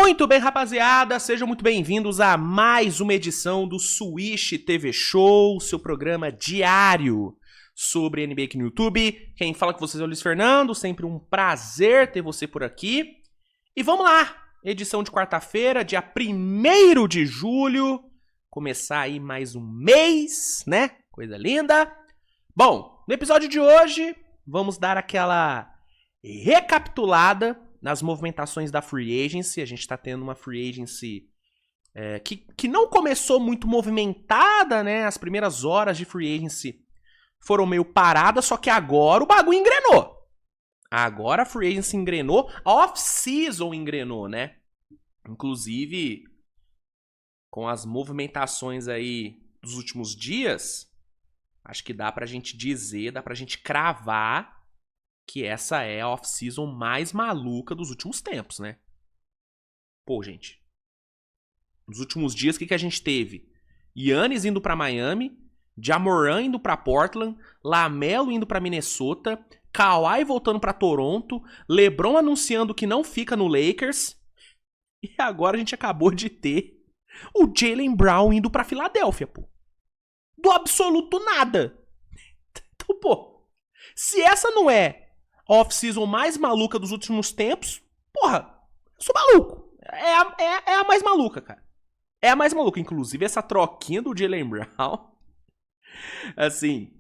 Muito bem, rapaziada, sejam muito bem-vindos a mais uma edição do Swish TV Show, seu programa diário sobre NBA aqui no YouTube. Quem fala com vocês é o Luiz Fernando, sempre um prazer ter você por aqui. E vamos lá, edição de quarta-feira, dia 1º de julho, começar aí mais um mês, né? Coisa linda. Bom, no episódio de hoje, vamos dar aquela recapitulada nas movimentações da Free Agency. A gente tá tendo uma Free Agency que não começou muito movimentada, né? As primeiras horas de Free Agency foram meio paradas, só que agora o bagulho engrenou. Agora a Free Agency engrenou, a Off-Season engrenou, né? Inclusive, com as movimentações aí dos últimos dias, acho que dá pra gente dizer, dá pra gente cravar que essa é a off-season mais maluca dos últimos tempos, né? Pô, gente. Nos últimos dias, o que a gente teve? Giannis indo pra Miami, Ja Morant indo pra Portland, LaMelo indo pra Minnesota, Kawhi voltando pra Toronto, LeBron anunciando que não fica no Lakers, e agora a gente acabou de ter o Jaylen Brown indo pra Filadélfia, pô. Do absoluto nada. Então, pô, se essa não é a off-season mais maluca dos últimos tempos, porra, eu sou maluco. É a mais maluca, cara. É a mais maluca. Inclusive, essa troquinha do Jaylen Brown, assim,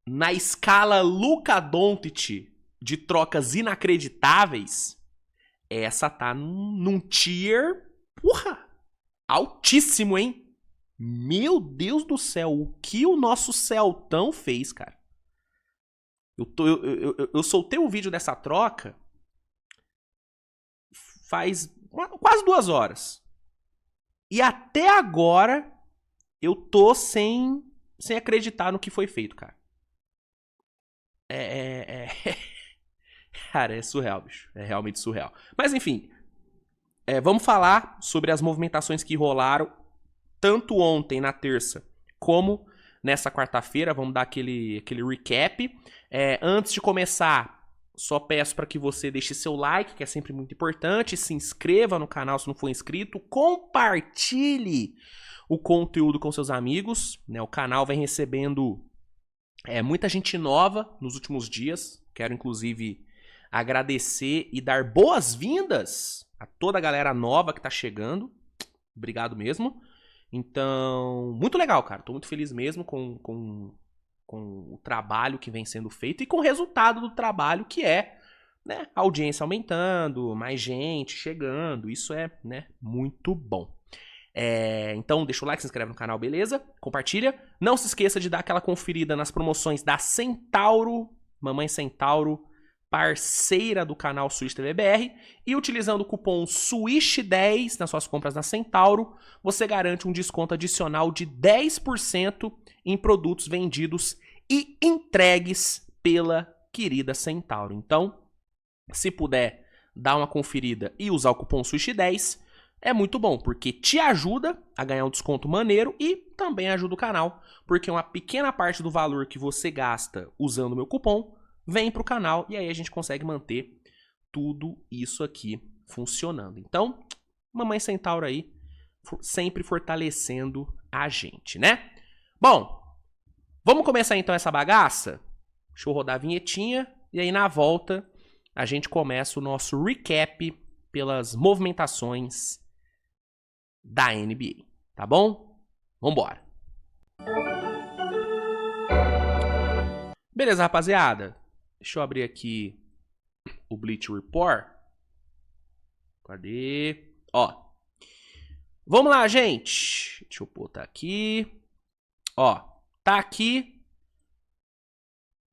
na escala Luka Doncic de trocas inacreditáveis, essa tá num tier, porra, altíssimo, hein? Meu Deus do céu, o que o nosso Celtão fez, cara? Eu soltei o vídeo dessa troca faz quase 2 horas. E até agora eu tô sem acreditar no que foi feito, cara. Cara, é surreal, bicho. É realmente surreal. Mas enfim, vamos falar sobre as movimentações que rolaram tanto ontem, na terça, como nessa quarta-feira. Vamos dar aquele recap. Antes de começar, só peço para que você deixe seu like, que é sempre muito importante. Se inscreva no canal se não for inscrito. Compartilhe o conteúdo com seus amigos, né? O canal vem recebendo muita gente nova nos últimos dias. Quero, inclusive, agradecer e dar boas-vindas a toda a galera nova que tá chegando. Obrigado mesmo. Então, muito legal, cara. Tô muito feliz mesmo com o trabalho que vem sendo feito e com o resultado do trabalho, que é, né, a audiência aumentando, mais gente chegando. Isso é, né, muito bom. Então, deixa o like, se inscreve no canal, beleza? Compartilha. Não se esqueça de dar aquela conferida nas promoções da Centauro, Mamãe Centauro, parceira do canal Swish TV BR, e utilizando o cupom SWISH10 nas suas compras na Centauro, você garante um desconto adicional de 10% em produtos vendidos e entregues pela querida Centauro. Então, se puder dar uma conferida e usar o cupom SWISH10, é muito bom, porque te ajuda a ganhar um desconto maneiro e também ajuda o canal, porque uma pequena parte do valor que você gasta usando o meu cupom vem pro canal e aí a gente consegue manter tudo isso aqui funcionando. Então, Mamãe Centauro aí, sempre fortalecendo a gente, né? Bom, vamos começar então essa bagaça? Deixa eu rodar a vinhetinha e aí na volta a gente começa o nosso recap pelas movimentações da NBA, tá bom? Vambora! Beleza, rapaziada? Deixa eu abrir aqui o Bleacher Report. Cadê? Ó. Vamos lá, gente. Deixa eu botar aqui. Ó. Tá aqui.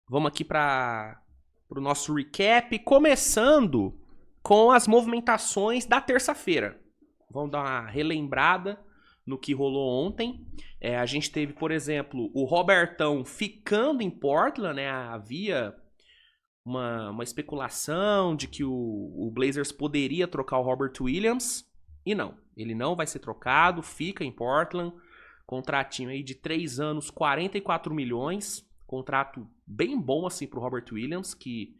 Vamos aqui para o nosso recap. Começando com as movimentações da terça-feira. Vamos dar uma relembrada no que rolou ontem. A gente teve, por exemplo, o Robertão ficando em Portland, né? Havia uma especulação de que o Blazers poderia trocar o Robert Williams. E não, ele não vai ser trocado, fica em Portland. Contratinho aí de 3 anos, 44 milhões. Contrato bem bom assim pro Robert Williams, que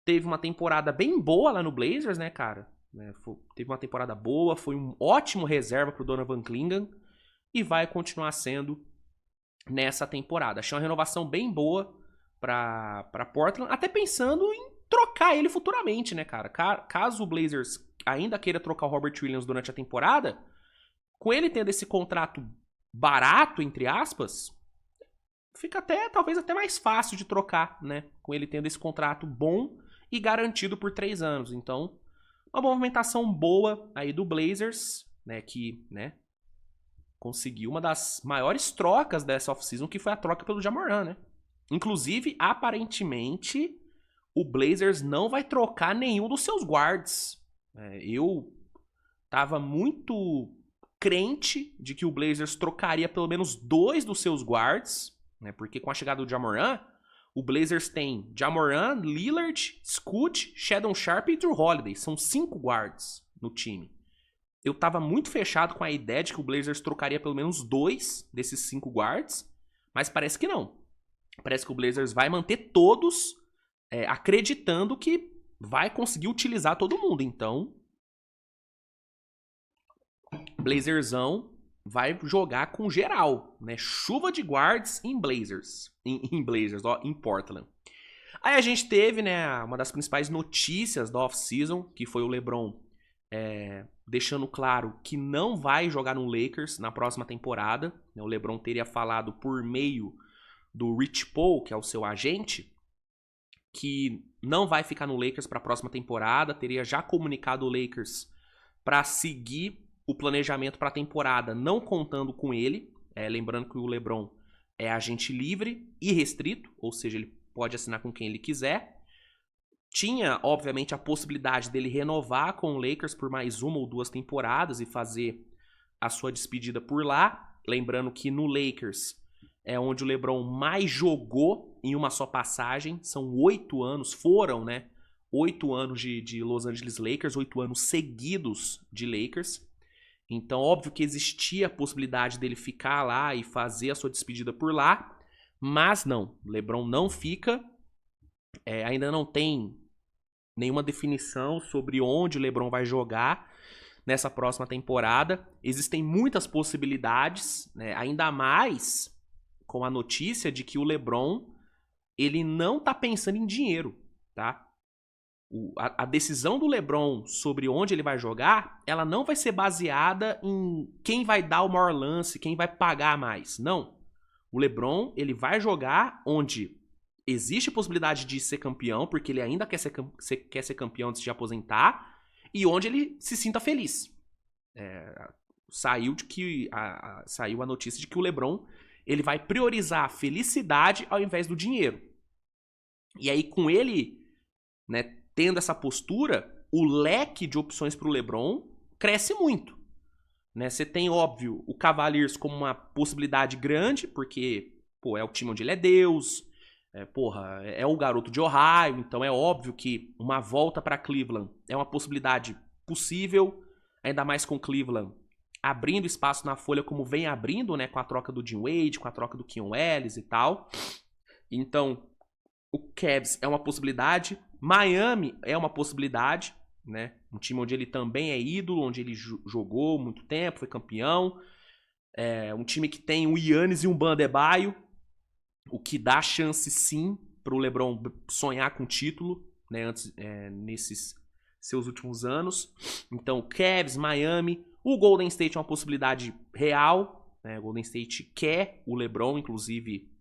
teve uma temporada bem boa lá no Blazers, né, cara? né? Teve uma temporada boa, foi um ótimo reserva pro Donovan Clingan e vai continuar sendo nessa temporada. Achei uma renovação bem boa pra Portland, até pensando em trocar ele futuramente, né, cara? Caso o Blazers ainda queira trocar o Robert Williams durante a temporada, com ele tendo esse contrato barato, entre aspas, fica talvez até mais fácil de trocar, né? Com ele tendo esse contrato bom e garantido por 3 anos. Então, uma movimentação boa aí do Blazers, né? Que, né? Conseguiu uma das maiores trocas dessa off-season, que foi a troca pelo Ja Morant, né? Inclusive, aparentemente, o Blazers não vai trocar nenhum dos seus guards. Eu tava muito crente de que o Blazers trocaria pelo menos 2 dos seus guards, né? Porque com a chegada do Ja Morant, o Blazers tem Ja Morant, Lillard, Scoot, Shaedon Sharpe e Drew Holiday. São 5 guards no time. Eu tava muito fechado com a ideia de que o Blazers trocaria pelo menos 2 desses 5 guards, mas parece que não. Parece que o Blazers vai manter todos, acreditando que vai conseguir utilizar todo mundo. Então, Blazersão vai jogar com geral, né? Chuva de guards em Blazers. Em Blazers, ó, em Portland. Aí a gente teve, né, uma das principais notícias da off-season, que foi o LeBron deixando claro que não vai jogar no Lakers na próxima temporada. O LeBron teria falado por meio do Rich Paul, que é o seu agente, que não vai ficar no Lakers para a próxima temporada. Teria já comunicado o Lakers para seguir o planejamento para a temporada, não contando com ele. Lembrando que o LeBron é agente livre e restrito, ou seja, ele pode assinar com quem ele quiser. Tinha, obviamente, a possibilidade dele renovar com o Lakers por mais 1 ou 2 temporadas e fazer a sua despedida por lá. Lembrando que no Lakers é onde o LeBron mais jogou em uma só passagem. São 8 anos, foram, né? 8 anos de Los Angeles Lakers, 8 anos seguidos de Lakers. Então, óbvio que existia a possibilidade dele ficar lá e fazer a sua despedida por lá. Mas não, LeBron não fica. Ainda não tem nenhuma definição sobre onde o LeBron vai jogar nessa próxima temporada. Existem muitas possibilidades, né? Ainda mais com a notícia de que o LeBron ele não tá pensando em dinheiro, tá? A decisão do LeBron sobre onde ele vai jogar, ela não vai ser baseada em quem vai dar o maior lance, quem vai pagar mais. Não. O LeBron ele vai jogar onde existe possibilidade de ser campeão, porque ele ainda quer ser campeão antes de aposentar, e onde ele se sinta feliz. Saiu a notícia de que o LeBron ele vai priorizar a felicidade ao invés do dinheiro. E aí, com ele, né, tendo essa postura, o leque de opções para o LeBron cresce muito. Né? Você tem, óbvio, o Cavaliers como uma possibilidade grande, porque é o time onde ele é Deus. É o garoto de Ohio, então é óbvio que uma volta para Cleveland é uma possibilidade possível, ainda mais com Cleveland abrindo espaço na folha como vem abrindo, né, com a troca do Dean Wade, com a troca do Keon Ellis e tal. Então, o Cavs é uma possibilidade, Miami é uma possibilidade, né, um time onde ele também é ídolo, onde ele jogou muito tempo, foi campeão, um time que tem o Giannis e um Bam Adebayo, o que dá chance sim para o LeBron sonhar com título, né, nesses seus últimos anos. Então, Cavs, Miami, o Golden State é uma possibilidade real, né? O Golden State quer o LeBron, inclusive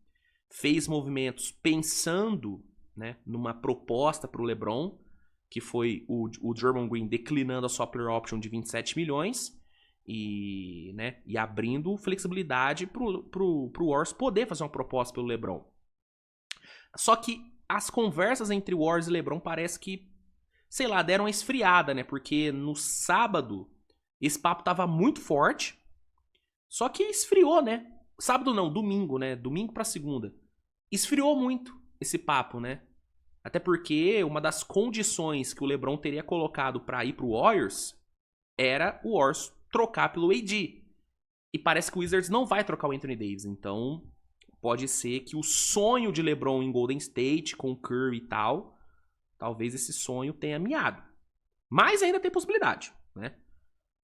fez movimentos pensando, né, numa proposta para o LeBron, que foi o Draymond Green declinando a sua player option de 27 milhões e abrindo flexibilidade pro Warriors poder fazer uma proposta pelo LeBron. Só que as conversas entre Warriors e LeBron parece que, sei lá, deram uma esfriada, né? Porque no sábado esse papo tava muito forte, só que esfriou, né? Sábado não, domingo, né? Domingo pra segunda. Esfriou muito esse papo, né? Até porque uma das condições que o LeBron teria colocado pra ir pro Warriors era o Warriors trocar pelo AD. E parece que o Wizards não vai trocar o Anthony Davis. Então, pode ser que o sonho de LeBron em Golden State, com o Curry e tal, talvez esse sonho tenha miado. Mas ainda tem possibilidade, né?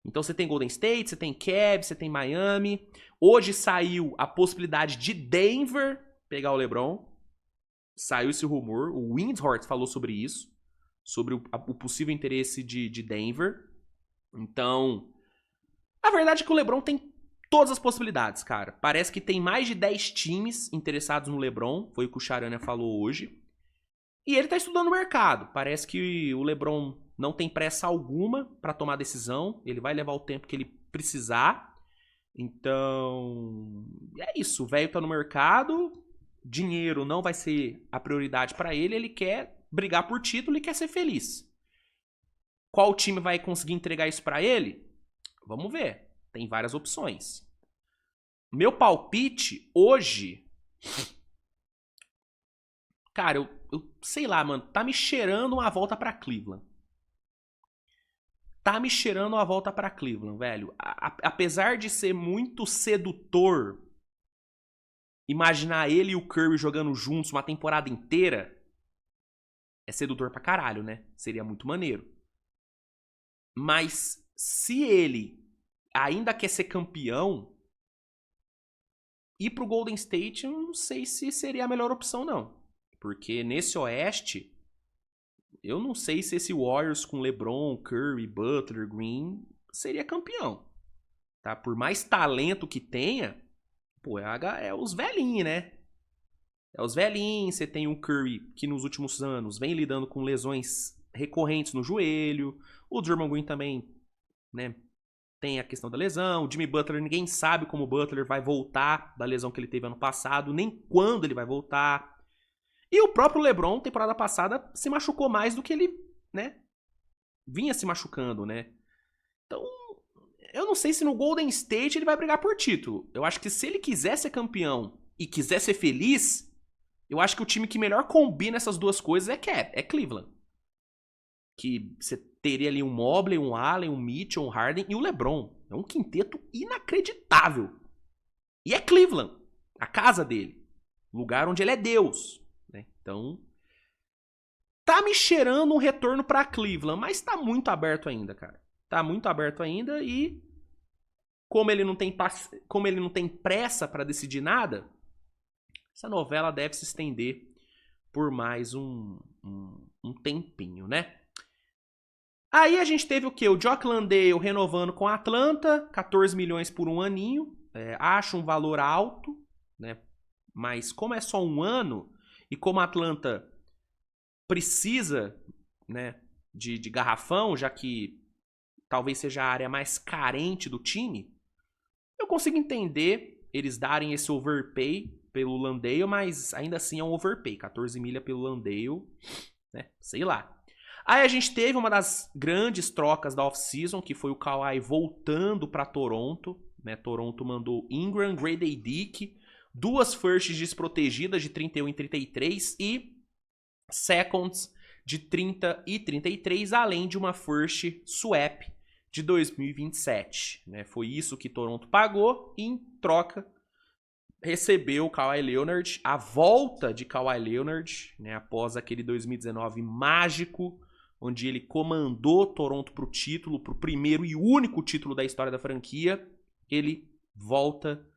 Então você tem Golden State, você tem Cavs, você tem Miami. Hoje saiu a possibilidade de Denver pegar o LeBron. Saiu esse rumor, o Windhorst falou sobre isso, sobre o possível interesse de Denver. Então, a verdade é que o LeBron tem todas as possibilidades, cara. Parece que tem mais de 10 times interessados no LeBron, foi o que o Charania falou hoje. E ele tá estudando o mercado. Parece que o LeBron não tem pressa alguma pra tomar decisão. Ele vai levar o tempo que ele precisar. Então, é isso. O velho tá no mercado. Dinheiro não vai ser a prioridade pra ele. Ele quer brigar por título e quer ser feliz. Qual time vai conseguir entregar isso pra ele? Vamos ver. Tem várias opções. Meu palpite hoje... Cara, eu sei lá, mano. Tá me cheirando uma volta pra Cleveland. Tá me cheirando uma volta pra Cleveland, velho. Apesar de ser muito sedutor imaginar ele e o Curry jogando juntos uma temporada inteira, é sedutor pra caralho, né? Seria muito maneiro. Mas se ele ainda quer ser campeão, ir pro Golden State, eu não sei se seria a melhor opção, não. Porque nesse Oeste, eu não sei se esse Warriors com LeBron, Curry, Butler, Green seria campeão. Tá? Por mais talento que tenha, pô, é os velhinhos, né? É os velhinhos. Você tem um Curry que nos últimos anos vem lidando com lesões recorrentes no joelho. O Draymond Green também, né? Tem a questão da lesão. O Jimmy Butler, ninguém sabe como o Butler vai voltar da lesão que ele teve ano passado, nem quando ele vai voltar. E o próprio LeBron, temporada passada, se machucou mais do que ele, né, vinha se machucando, né? Então, eu não sei se no Golden State ele vai brigar por título. Eu acho que se ele quiser ser campeão e quiser ser feliz, eu acho que o time que melhor combina essas duas coisas é Cleveland. Que você teria ali um Mobley, um Allen, um Mitchell, um Harden e o LeBron. É um quinteto inacreditável. E é Cleveland, a casa dele. Lugar onde ele é Deus. Né? Então, tá me cheirando um retorno pra Cleveland, mas tá muito aberto ainda, cara. Tá muito aberto ainda e como ele não tem pressa pra decidir nada, essa novela deve se estender por mais um tempinho, né? Aí a gente teve o quê? O Jock Landale renovando com a Atlanta, 14 milhões por um aninho. Acho um valor alto, né? Mas como é só um ano e como a Atlanta precisa, né, de garrafão, já que talvez seja a área mais carente do time, eu consigo entender eles darem esse overpay pelo Landale, mas ainda assim é um overpay. 14 milha pelo Landale, né? Sei lá. Aí a gente teve uma das grandes trocas da off-season, que foi o Kawhi voltando para Toronto. Né? Toronto mandou Ingram, Grady Dick, 2 firsts desprotegidas de 31 e 33 e seconds de 30 e 33, além de uma first swap de 2027. Né? Foi isso que Toronto pagou e, em troca, recebeu o Kawhi Leonard, a volta de Kawhi Leonard, né? Após aquele 2019 mágico, onde ele comandou Toronto para o título, para o primeiro e único título da história da franquia. Ele volta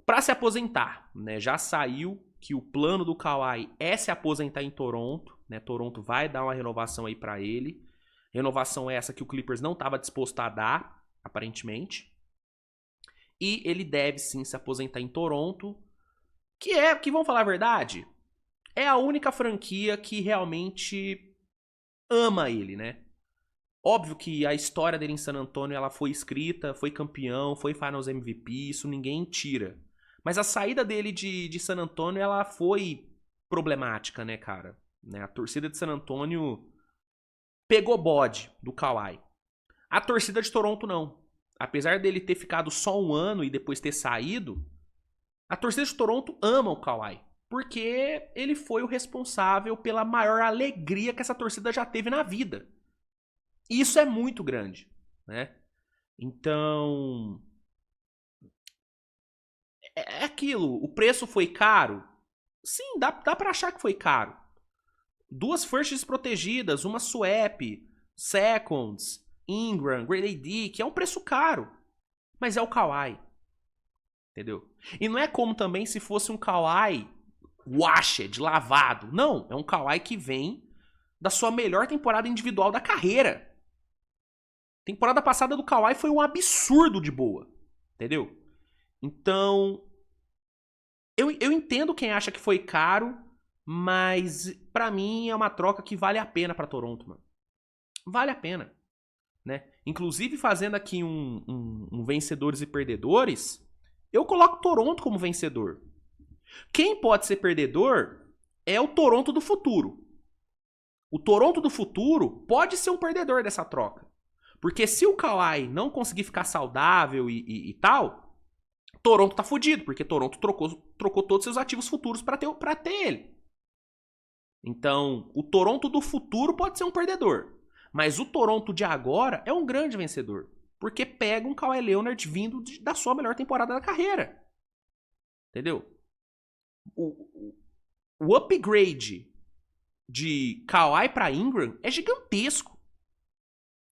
para se aposentar, né? Já saiu que o plano do Kawhi é se aposentar em Toronto, né? Toronto vai dar uma renovação aí para ele. Renovação essa que o Clippers não estava disposto a dar, aparentemente. E ele deve sim se aposentar em Toronto, que vamos falar a verdade, é a única franquia que realmente ama ele, né? Óbvio que a história dele em San Antonio ela foi escrita, foi campeão, foi Finals MVP, isso ninguém tira. Mas a saída dele de San Antonio ela foi problemática, né, cara? Né? A torcida de San Antonio pegou bode do Kawhi. A torcida de Toronto não. Apesar dele ter ficado só um ano e depois ter saído, a torcida de Toronto ama o Kawhi. Porque ele foi o responsável pela maior alegria que essa torcida já teve na vida. E isso é muito grande, né? Então, é aquilo. O preço foi caro? Sim, dá pra achar que foi caro. 2 firsts protegidas, uma swap, seconds, Ingram, Grady Dick, é um preço caro. Mas é o Kawhi. Entendeu? E não é como também se fosse um Kawhi washed, lavado. Não, é um Kawhi que vem da sua melhor temporada individual da carreira. Temporada passada do Kawhi foi um absurdo de boa. Entendeu? Então, eu entendo quem acha que foi caro, mas pra mim é uma troca que vale a pena pra Toronto, mano. Vale a pena. Né? Inclusive, fazendo aqui um vencedores e perdedores, eu coloco Toronto como vencedor. Quem pode ser perdedor é o Toronto do futuro. O Toronto do futuro pode ser um perdedor dessa troca. Porque se o Kawhi não conseguir ficar saudável e tal, Toronto tá fudido, porque Toronto trocou todos os seus ativos futuros pra ter ele. Então, o Toronto do futuro pode ser um perdedor. Mas o Toronto de agora é um grande vencedor. Porque pega um Kawhi Leonard vindo da sua melhor temporada da carreira. Entendeu? O upgrade de Kawhi pra Ingram é gigantesco.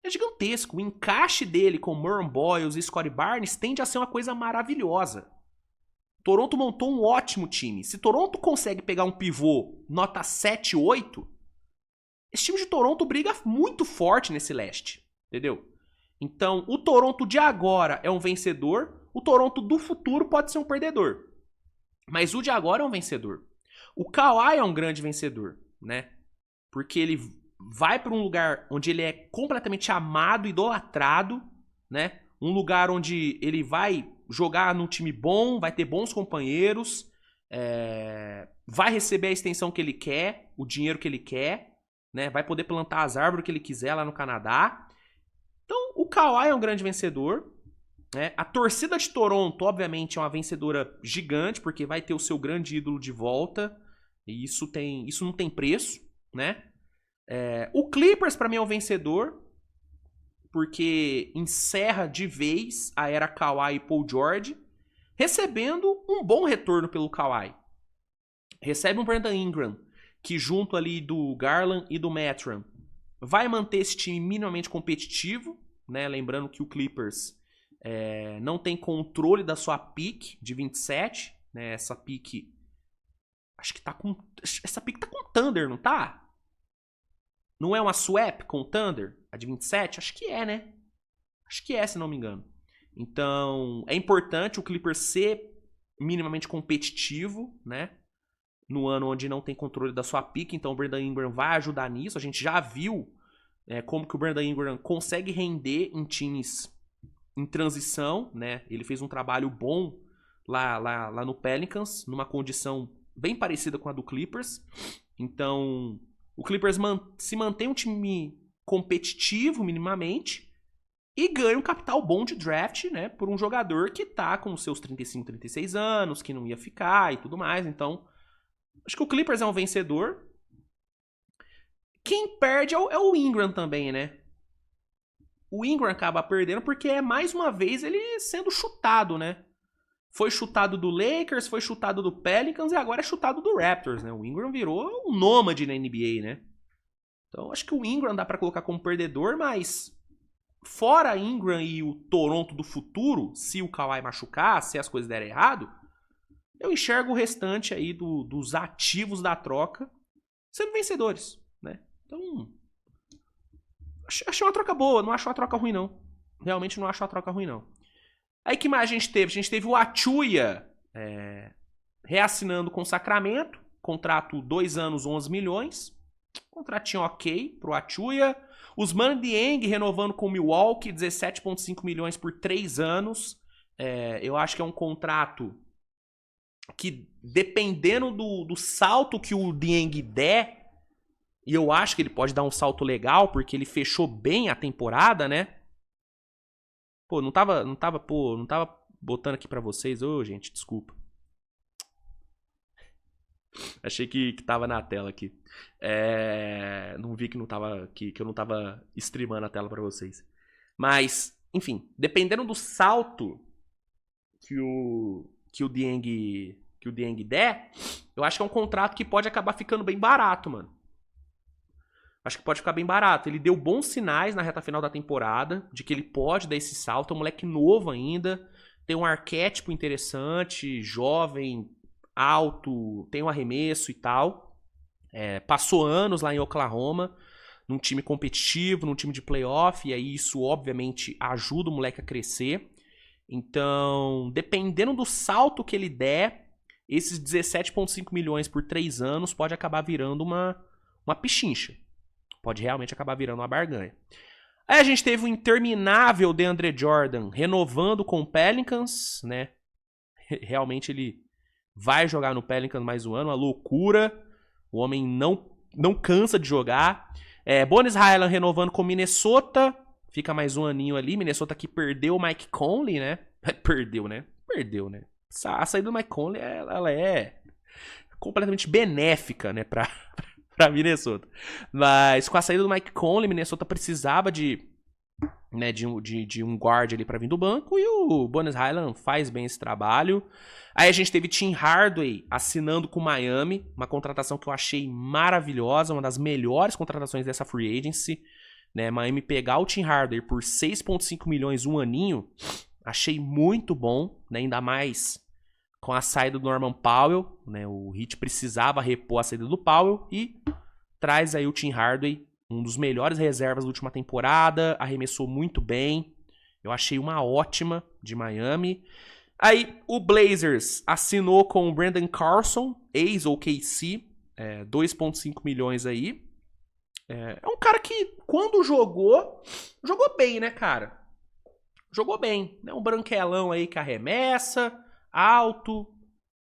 É gigantesco. O encaixe dele com Merton Boyles e Scottie Barnes tende a ser uma coisa maravilhosa. Toronto montou um ótimo time. Se Toronto consegue pegar um pivô nota 7, 8, esse time de Toronto briga muito forte nesse leste. Entendeu? Então, o Toronto de agora é um vencedor. O Toronto do futuro pode ser um perdedor. Mas o de agora é um vencedor. O Kawhi é um grande vencedor, né? Porque ele vai para um lugar onde ele é completamente amado, idolatrado, né? Um lugar onde ele vai jogar num time bom, vai ter bons companheiros, vai receber a extensão que ele quer, o dinheiro que ele quer, né? Vai poder plantar as árvores que ele quiser lá no Canadá. Então, o Kawhi é um grande vencedor. Né? A torcida de Toronto, obviamente, é uma vencedora gigante, porque vai ter o seu grande ídolo de volta. E isso não tem preço, né? O Clippers, pra mim, é um vencedor, porque encerra de vez a era Kawhi e Paul George, recebendo um bom retorno pelo Kawhi. Recebe um Brandon Ingram, que junto ali do Garland e do Mathurin, vai manter esse time minimamente competitivo, né? Lembrando que o Clippers não tem controle da sua pick de 27, né? Essa pick... Acho que tá com... Essa pick tá com o Thunder, não tá? Não é uma swap com o Thunder? A de 27? Acho que é, né? Acho que é, se não me engano. Então, é importante o Clippers ser minimamente competitivo, né? No ano onde não tem controle da sua pick. Então, o Brandon Ingram vai ajudar nisso. A gente já viu como que o Brandon Ingram consegue render em times em transição, né? Ele fez um trabalho bom lá no Pelicans, numa condição bem parecida com a do Clippers. Então, o Clippers se mantém um time competitivo minimamente e ganha um capital bom de draft, né? Por um jogador que tá com os seus 35, 36 anos, que não ia ficar e tudo mais. Então, acho que o Clippers é um vencedor. Quem perde é o Ingram também, né? O Ingram acaba perdendo porque é mais uma vez ele sendo chutado, né? Foi chutado do Lakers, foi chutado do Pelicans e agora é chutado do Raptors, né? O Ingram virou um nômade na NBA, né? Então acho que o Ingram dá pra colocar como perdedor, mas fora Ingram e o Toronto do futuro, se o Kawhi machucar, se as coisas derem errado, eu enxergo o restante aí dos ativos da troca sendo vencedores, né? Então, achei uma troca boa, não acho uma troca ruim, não. Realmente não acho uma troca ruim, não. Aí que mais a gente teve? A gente teve o Achuia reassinando com o Sacramento, contrato 2 anos, 11 milhões. Contratinho ok pro Achuia. Os Mandieng renovando com o Milwaukee, 17,5 milhões por 3 anos. Eu acho que é um contrato que, dependendo do salto que o Dieng der, e eu acho que ele pode dar um salto legal, porque ele fechou bem a temporada, né? Pô, não tava botando aqui pra vocês. Ô, gente, desculpa. Achei que tava na tela aqui. Não vi que não tava. Que eu não tava streamando a tela pra vocês. Mas, enfim, dependendo do salto que o Dieng der, eu acho que é um contrato que pode acabar ficando bem barato, mano. Acho que pode ficar bem barato. Ele deu bons sinais na reta final da temporada, de que ele pode dar esse salto. É um moleque novo ainda, tem um arquétipo interessante, jovem, alto, tem um arremesso e tal. Passou anos lá em Oklahoma, num time competitivo, num time de playoff, e aí isso obviamente ajuda o moleque a crescer. Então, dependendo do salto que ele der, esses 17,5 milhões por 3 anos pode acabar virando uma pichincha. Pode realmente acabar virando uma barganha. Aí a gente teve o interminável DeAndre Jordan renovando com o Pelicans, né? Realmente ele vai jogar no Pelicans mais um ano, uma loucura. O homem não cansa de jogar. Bones Highland renovando com Minnesota, fica mais um aninho ali. Minnesota que perdeu o Mike Conley, né? Perdeu, né? A saída do Mike Conley, ela é completamente benéfica, né, pra Minnesota. Mas com a saída do Mike Conley, Minnesota precisava de um guard ali pra vir do banco, e o Bones Highland faz bem esse trabalho. Aí a gente teve Tim Hardaway assinando com o Miami, uma contratação que eu achei maravilhosa, uma das melhores contratações dessa free agency, né? Miami pegar o Tim Hardaway por 6,5 milhões um aninho, achei muito bom, né? Ainda mais com a saída do Norman Powell, né? O Heat precisava repor a saída do Powell e traz aí o Tim Hardaway, um dos melhores reservas da última temporada, arremessou muito bem. Eu achei uma ótima de Miami. Aí o Blazers assinou com o Brandon Carlson, ex-OKC, 2,5 milhões aí. É um cara que, quando jogou bem, né, cara? Jogou bem, né? Um branquelão aí que arremessa, alto.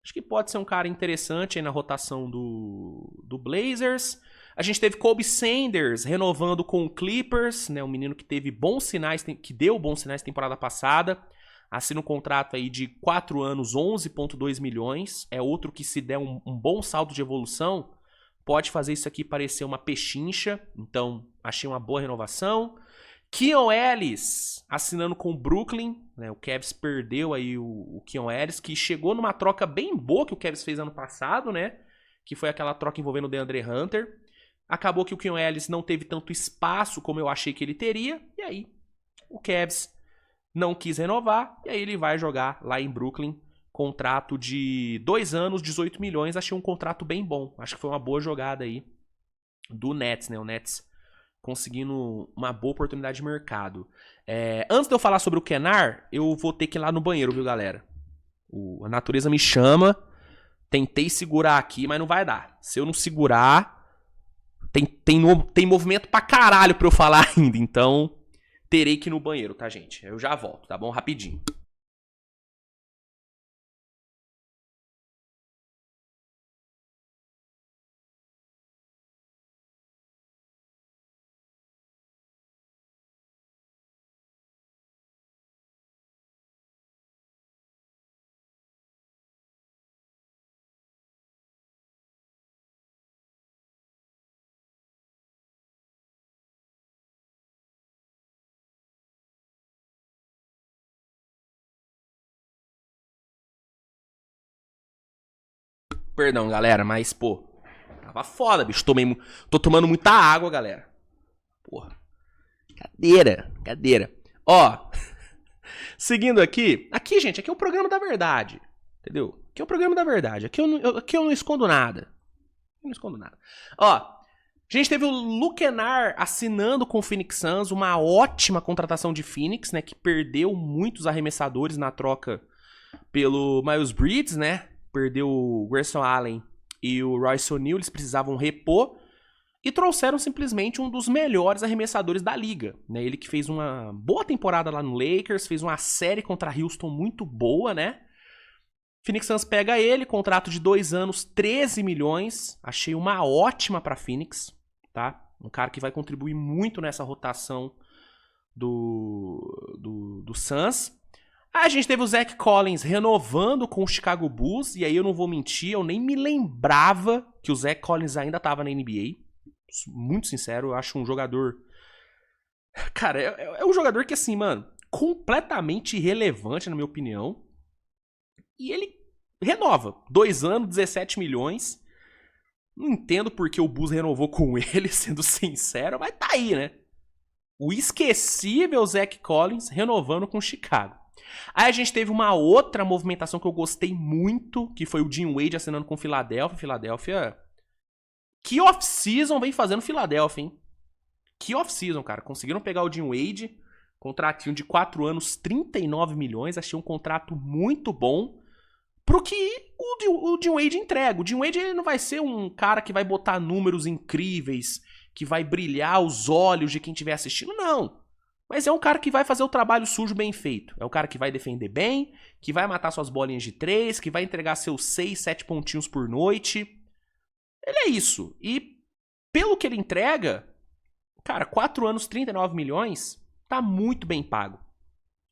Acho que pode ser um cara interessante aí na rotação do Blazers. A gente teve Kobe Sanders renovando com o Clippers, né? Um menino que teve bons sinais, que deu bons sinais temporada passada. Assina um contrato aí de 4 anos, 11,2 milhões. É outro que, se der um bom salto de evolução, pode fazer isso aqui parecer uma pechincha. Então, achei uma boa renovação. Keon Ellis assinando com o Brooklyn, né? O Cavs perdeu aí o Keon Ellis, que chegou numa troca bem boa que o Cavs fez ano passado, né? Que foi aquela troca envolvendo o DeAndre Hunter. Acabou que o Keon Ellis não teve tanto espaço como eu achei que ele teria. E aí, o Cavs não quis renovar. E aí ele vai jogar lá em Brooklyn. Contrato de 2 anos, 18 milhões. Achei um contrato bem bom. Acho que foi uma boa jogada aí do Nets, né? O Nets conseguindo uma boa oportunidade de mercado. Antes de eu falar sobre o Kenar, eu vou ter que ir lá no banheiro, viu, galera? A natureza me chama. Tentei segurar aqui, mas não vai dar. Se eu não segurar, tem movimento pra caralho pra eu falar ainda. Então, terei que ir no banheiro, tá, gente? Eu já volto, tá bom? Rapidinho. Perdão, galera, mas, pô, tava foda, bicho. Tô tomando muita água, galera. Porra. Cadeira. Ó, seguindo aqui. Aqui, gente, aqui é o programa da verdade. Entendeu? Aqui é o programa da verdade. Aqui eu não escondo nada. Ó, a gente teve o Luke Kennard assinando com o Phoenix Suns, uma ótima contratação de Phoenix, né? Que perdeu muitos arremessadores na troca pelo Miles Bridges, né? Perdeu o Grayson Allen e o Royce O'Neal, eles precisavam repor. E trouxeram simplesmente um dos melhores arremessadores da liga, né? Ele que fez uma boa temporada lá no Lakers, fez uma série contra Houston muito boa, né? Phoenix Suns pega ele, contrato de 2 anos, 13 milhões. Achei uma ótima pra Phoenix, tá? Um cara que vai contribuir muito nessa rotação do Suns. A gente teve o Zach Collins renovando com o Chicago Bulls, e aí eu não vou mentir, eu nem me lembrava que o Zach Collins ainda tava na NBA. Muito sincero, eu acho um jogador... Cara, é um jogador que, assim, mano, completamente irrelevante, na minha opinião. E ele renova. 2 anos, 17 milhões. Não entendo porque o Bulls renovou com ele, sendo sincero, mas tá aí, né? O esquecível Zach Collins renovando com o Chicago. Aí a gente teve uma outra movimentação que eu gostei muito, que foi o Dean Wade assinando com o Philadelphia. Philadelphia... Que off-season vem fazendo Philadelphia, hein? Que off-season, cara. Conseguiram pegar o Dean Wade, contratinho de 4 anos, 39 milhões. Achei um contrato muito bom pro que o Dean Wade entrega. O Dean Wade ele não vai ser um cara que vai botar números incríveis, que vai brilhar os olhos de quem estiver assistindo, não. Mas é um cara que vai fazer o trabalho sujo bem feito. É um cara que vai defender bem, que vai matar suas bolinhas de 3, que vai entregar seus 6, 7 pontinhos por noite. Ele é isso. E pelo que ele entrega, cara, 4 anos, 39 milhões, tá muito bem pago.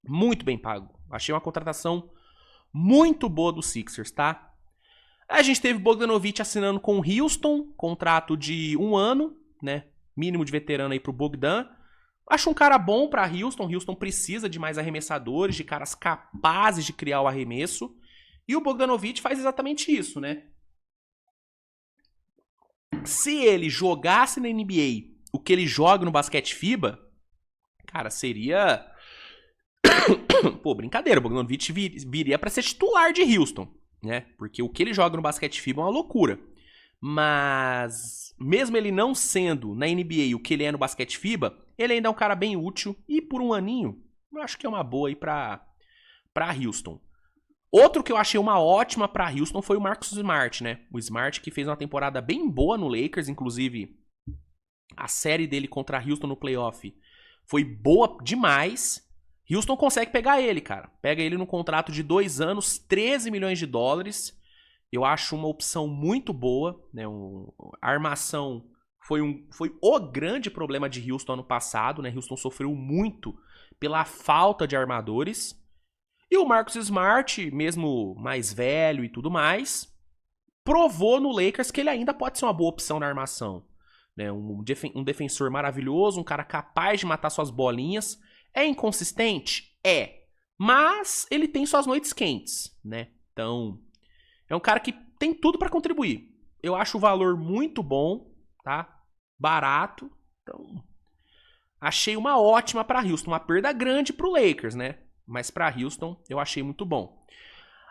Muito bem pago. Achei uma contratação muito boa do Sixers, tá? A gente teve Bogdanovic assinando com o Houston, contrato de 1 ano, né? Mínimo de veterano aí pro Bogdan. Acho um cara bom pra Houston. Houston precisa de mais arremessadores, de caras capazes de criar o arremesso. E o Bogdanovic faz exatamente isso, né? Se ele jogasse na NBA o que ele joga no basquete FIBA, cara, seria... Pô, brincadeira, o Bogdanovic viria pra ser titular de Houston, né? Porque o que ele joga no basquete FIBA é uma loucura. Mas, mesmo ele não sendo na NBA o que ele é no basquete FIBA, ele ainda é um cara bem útil. E por um aninho, eu acho que é uma boa aí pra Houston. Outro que eu achei uma ótima pra Houston foi o Marcus Smart, né? O Smart que fez uma temporada bem boa no Lakers, inclusive a série dele contra a Houston no playoff foi boa demais. Houston consegue pegar ele, cara. Pega ele no contrato de 2 anos, 13 milhões de dólares. Eu acho uma opção muito boa, né? A armação foi o grande problema de Houston ano passado, né? Houston sofreu muito pela falta de armadores. E o Marcus Smart, mesmo mais velho e tudo mais, provou no Lakers que ele ainda pode ser uma boa opção na armação. Né? Um defensor maravilhoso, um cara capaz de matar suas bolinhas. É inconsistente? É. Mas ele tem suas noites quentes, né? Então, é um cara que tem tudo pra contribuir. Eu acho o valor muito bom, tá? Barato. Então, achei uma ótima pra Houston. Uma perda grande pro Lakers, né? Mas pra Houston, eu achei muito bom.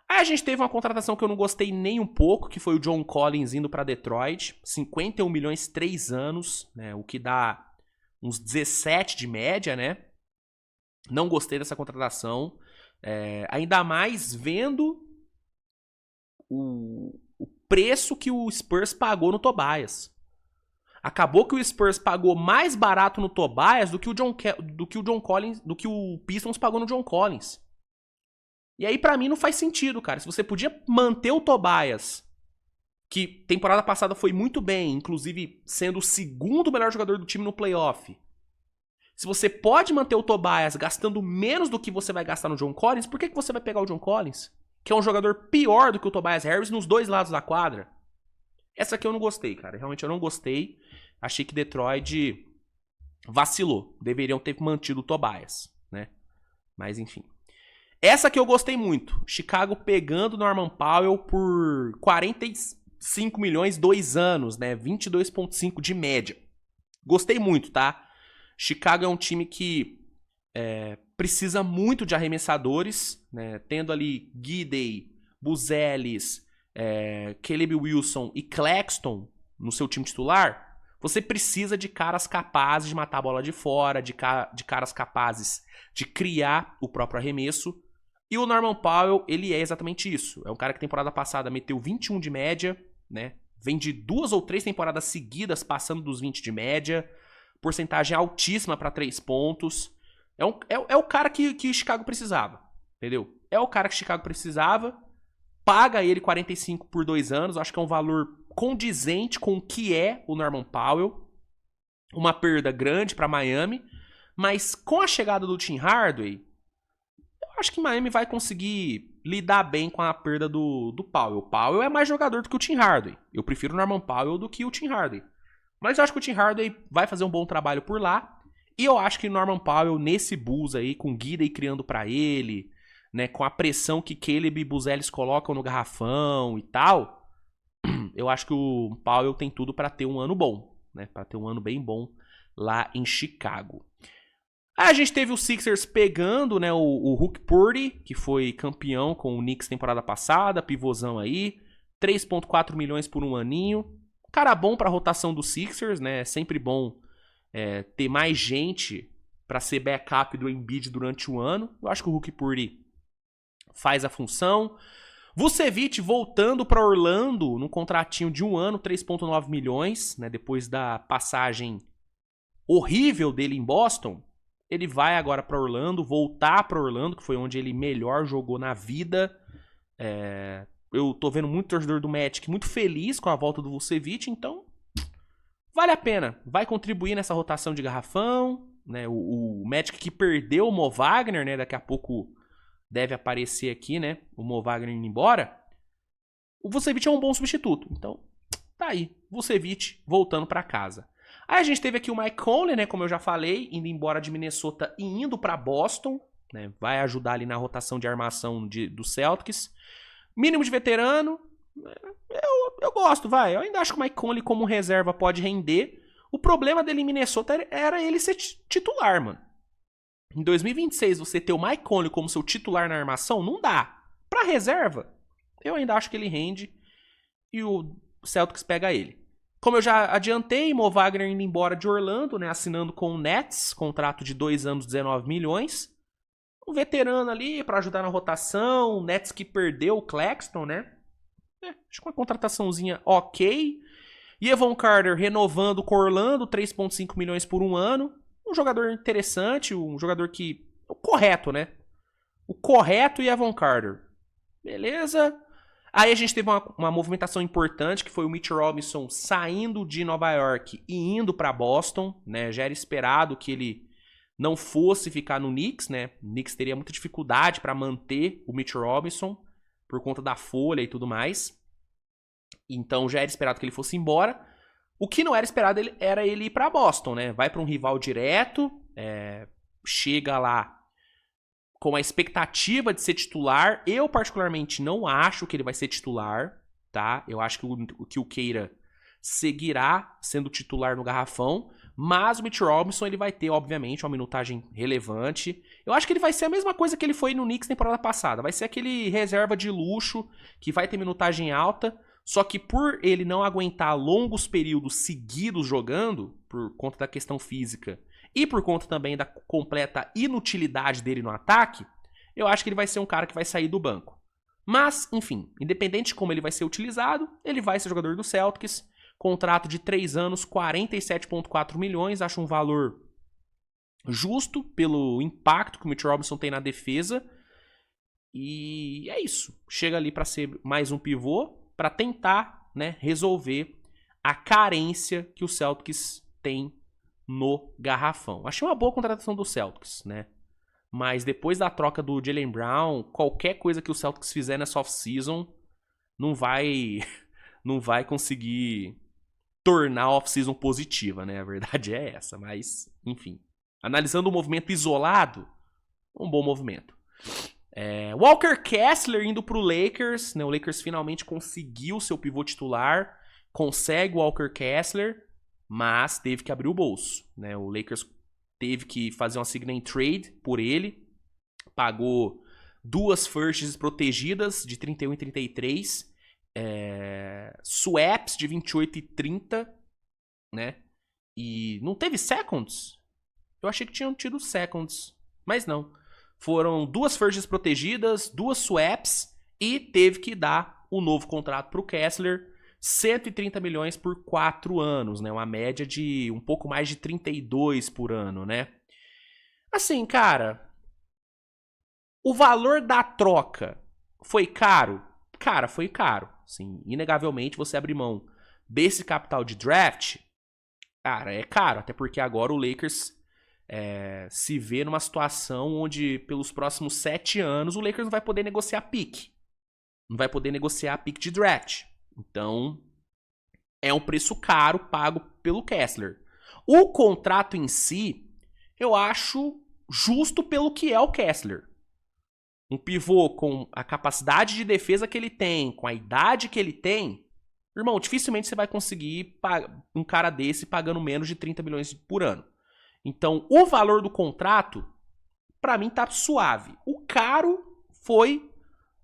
Aí a gente teve uma contratação que eu não gostei nem um pouco, que foi o John Collins indo pra Detroit. 51 milhões, 3 anos, né? O que dá uns 17 de média, né? Não gostei dessa contratação. Ainda mais vendo o preço que o Spurs pagou no Tobias. Acabou que o Spurs pagou mais barato no Tobias do que o Pistons pagou no John Collins. E aí pra mim não faz sentido, cara. Se você podia manter o Tobias, que temporada passada foi muito bem, inclusive sendo o segundo melhor jogador do time no playoff. Se você pode manter o Tobias gastando menos do que você vai gastar no John Collins, por que você vai pegar o John Collins? Que é um jogador pior do que o Tobias Harris nos dois lados da quadra. Essa aqui eu não gostei, cara. Realmente eu não gostei. Achei que Detroit vacilou. Deveriam ter mantido o Tobias, né? Mas enfim. Essa aqui eu gostei muito. Chicago pegando Norman Powell por 45 milhões, 2 anos, né? 22,5 de média. Gostei muito, tá? Chicago é um time que precisa muito de arremessadores, né? Tendo ali Giddey, Buzelis, Caleb Wilson e Claxton no seu time titular, você precisa de caras capazes de matar a bola de fora, de caras capazes de criar o próprio arremesso. E o Norman Powell, ele é exatamente isso. É um cara que temporada passada meteu 21 de média, né? Vem de 2 ou 3 temporadas seguidas passando dos 20 de média. Porcentagem altíssima para 3 pontos. É o cara que Chicago precisava, entendeu? É o cara que Chicago precisava. Paga ele 45 por 2 anos. Acho que é um valor condizente com o que é o Norman Powell. Uma perda grande para Miami. Mas com a chegada do Tim Hardaway, eu acho que Miami vai conseguir lidar bem com a perda do Powell. O Powell é mais jogador do que o Tim Hardaway. Eu prefiro o Norman Powell do que o Tim Hardaway. Mas eu acho que o Tim Hardaway vai fazer um bom trabalho por lá. E eu acho que o Norman Powell, nesse Bulls aí, com Giddey criando pra ele, né, com a pressão que Caleb e Buzelis colocam no garrafão e tal, eu acho que o Powell tem tudo para ter um ano bom, né? Para ter um ano bem bom lá em Chicago. A gente teve o Sixers pegando, né, o Hulk Purdy, que foi campeão com o Knicks temporada passada, pivôzão aí, 3,4 milhões por um aninho. Cara bom pra rotação do Sixers, né? É sempre bom ter mais gente pra ser backup do Embiid durante o ano. Eu acho que o Hulk Purdy faz a função. Vucevic voltando pra Orlando num contratinho de um ano, 3,9 milhões, né? Depois da passagem horrível dele em Boston. Ele vai agora pra Orlando, voltar pra Orlando, que foi onde ele melhor jogou na vida. Eu tô vendo muito torcedor do Magic muito feliz com a volta do Vucevic, então vale a pena. Vai contribuir nessa rotação de garrafão, né? O Magic que perdeu o Mo Wagner, né? Daqui a pouco deve aparecer aqui, né? O Mo Wagner indo embora. O Vucevic é um bom substituto, então tá aí. Vucevic voltando pra casa. Aí a gente teve aqui o Mike Conley, né, como eu já falei, indo embora de Minnesota e indo para Boston, né, vai ajudar ali na rotação de armação do Celtics. Mínimo de veterano, eu gosto, vai. Eu ainda acho que o Mike Conley como reserva pode render. O problema dele em Minnesota era ele ser titular, mano. Em 2026, você ter o Mike Conley como seu titular na armação, não dá. Pra reserva, eu ainda acho que ele rende e o Celtics pega ele. Como eu já adiantei, Mo Wagner indo embora de Orlando, né, assinando com o Nets, contrato de 2 anos, 19 milhões. Um veterano ali para ajudar na rotação, o Nets que perdeu o Claxton, né? Acho que uma contrataçãozinha ok. E Evan Carter renovando com Orlando, 3,5 milhões por um ano. Um jogador interessante, um jogador que... O correto, né? O correto e Evan Carter. Beleza? Aí a gente teve uma movimentação importante, que foi o Mitch Robinson saindo de Nova York e indo para Boston, né? Já era esperado que ele não fosse ficar no Knicks, né? O Knicks teria muita dificuldade para manter o Mitch Robinson por conta da folha e tudo mais. Então já era esperado que ele fosse embora. O que não era esperado era ele ir para Boston, né? Vai para um rival direto, chega lá com a expectativa de ser titular. Eu, particularmente, não acho que ele vai ser titular, tá? Eu acho que o Queira seguirá sendo titular no garrafão, mas o Mitch Robinson ele vai ter, obviamente, uma minutagem relevante. Eu acho que ele vai ser a mesma coisa que ele foi no Knicks temporada passada. Vai ser aquele reserva de luxo que vai ter minutagem alta, só que por ele não aguentar longos períodos seguidos jogando, por conta da questão física, e por conta também da completa inutilidade dele no ataque, eu acho que ele vai ser um cara que vai sair do banco. Mas, enfim, independente de como ele vai ser utilizado, ele vai ser jogador do Celtics. Contrato de 3 anos, 47,4 milhões. Acho um valor justo pelo impacto que o Mitch Robinson tem na defesa. E é isso. Chega ali para ser mais um pivô, para tentar, né, resolver a carência que o Celtics tem no garrafão. Achei uma boa contratação do Celtics, né? Mas depois da troca do Jaylen Brown, qualquer coisa que o Celtics fizer nessa off-season não vai conseguir tornar a off-season positiva, né? A verdade é essa, mas enfim. Analisando o movimento isolado, um bom movimento. Walker Kessler indo pro Lakers, né? O Lakers finalmente conseguiu seu pivô titular, consegue o Walker Kessler, mas teve que abrir o bolso, né? O Lakers teve que fazer uma sign and trade por ele, pagou 2 firsts protegidas de 31 e 33, swaps de 28 e 30, né? E não teve seconds? Eu achei que tinham tido seconds, mas não. Foram 2 firsts protegidas, 2 swaps e teve que dar o novo contrato pro Kessler, 130 milhões por 4 anos, né? Uma média de um pouco mais de 32 por ano, né? Assim, cara, o valor da troca foi caro? Cara, foi caro. Assim, inegavelmente, você abrir mão desse capital de draft, cara, é caro. Até porque agora o Lakers se vê numa situação onde, pelos próximos 7 anos, o Lakers não vai poder negociar pick. Não vai poder negociar pick de draft. Então, é um preço caro pago pelo Kessler. O contrato em si, eu acho justo pelo que é o Kessler. Um pivô com a capacidade de defesa que ele tem, com a idade que ele tem, Irmão, dificilmente você vai conseguir um cara desse pagando menos de 30 milhões por ano. Então, o valor do contrato, pra mim, tá suave. O caro foi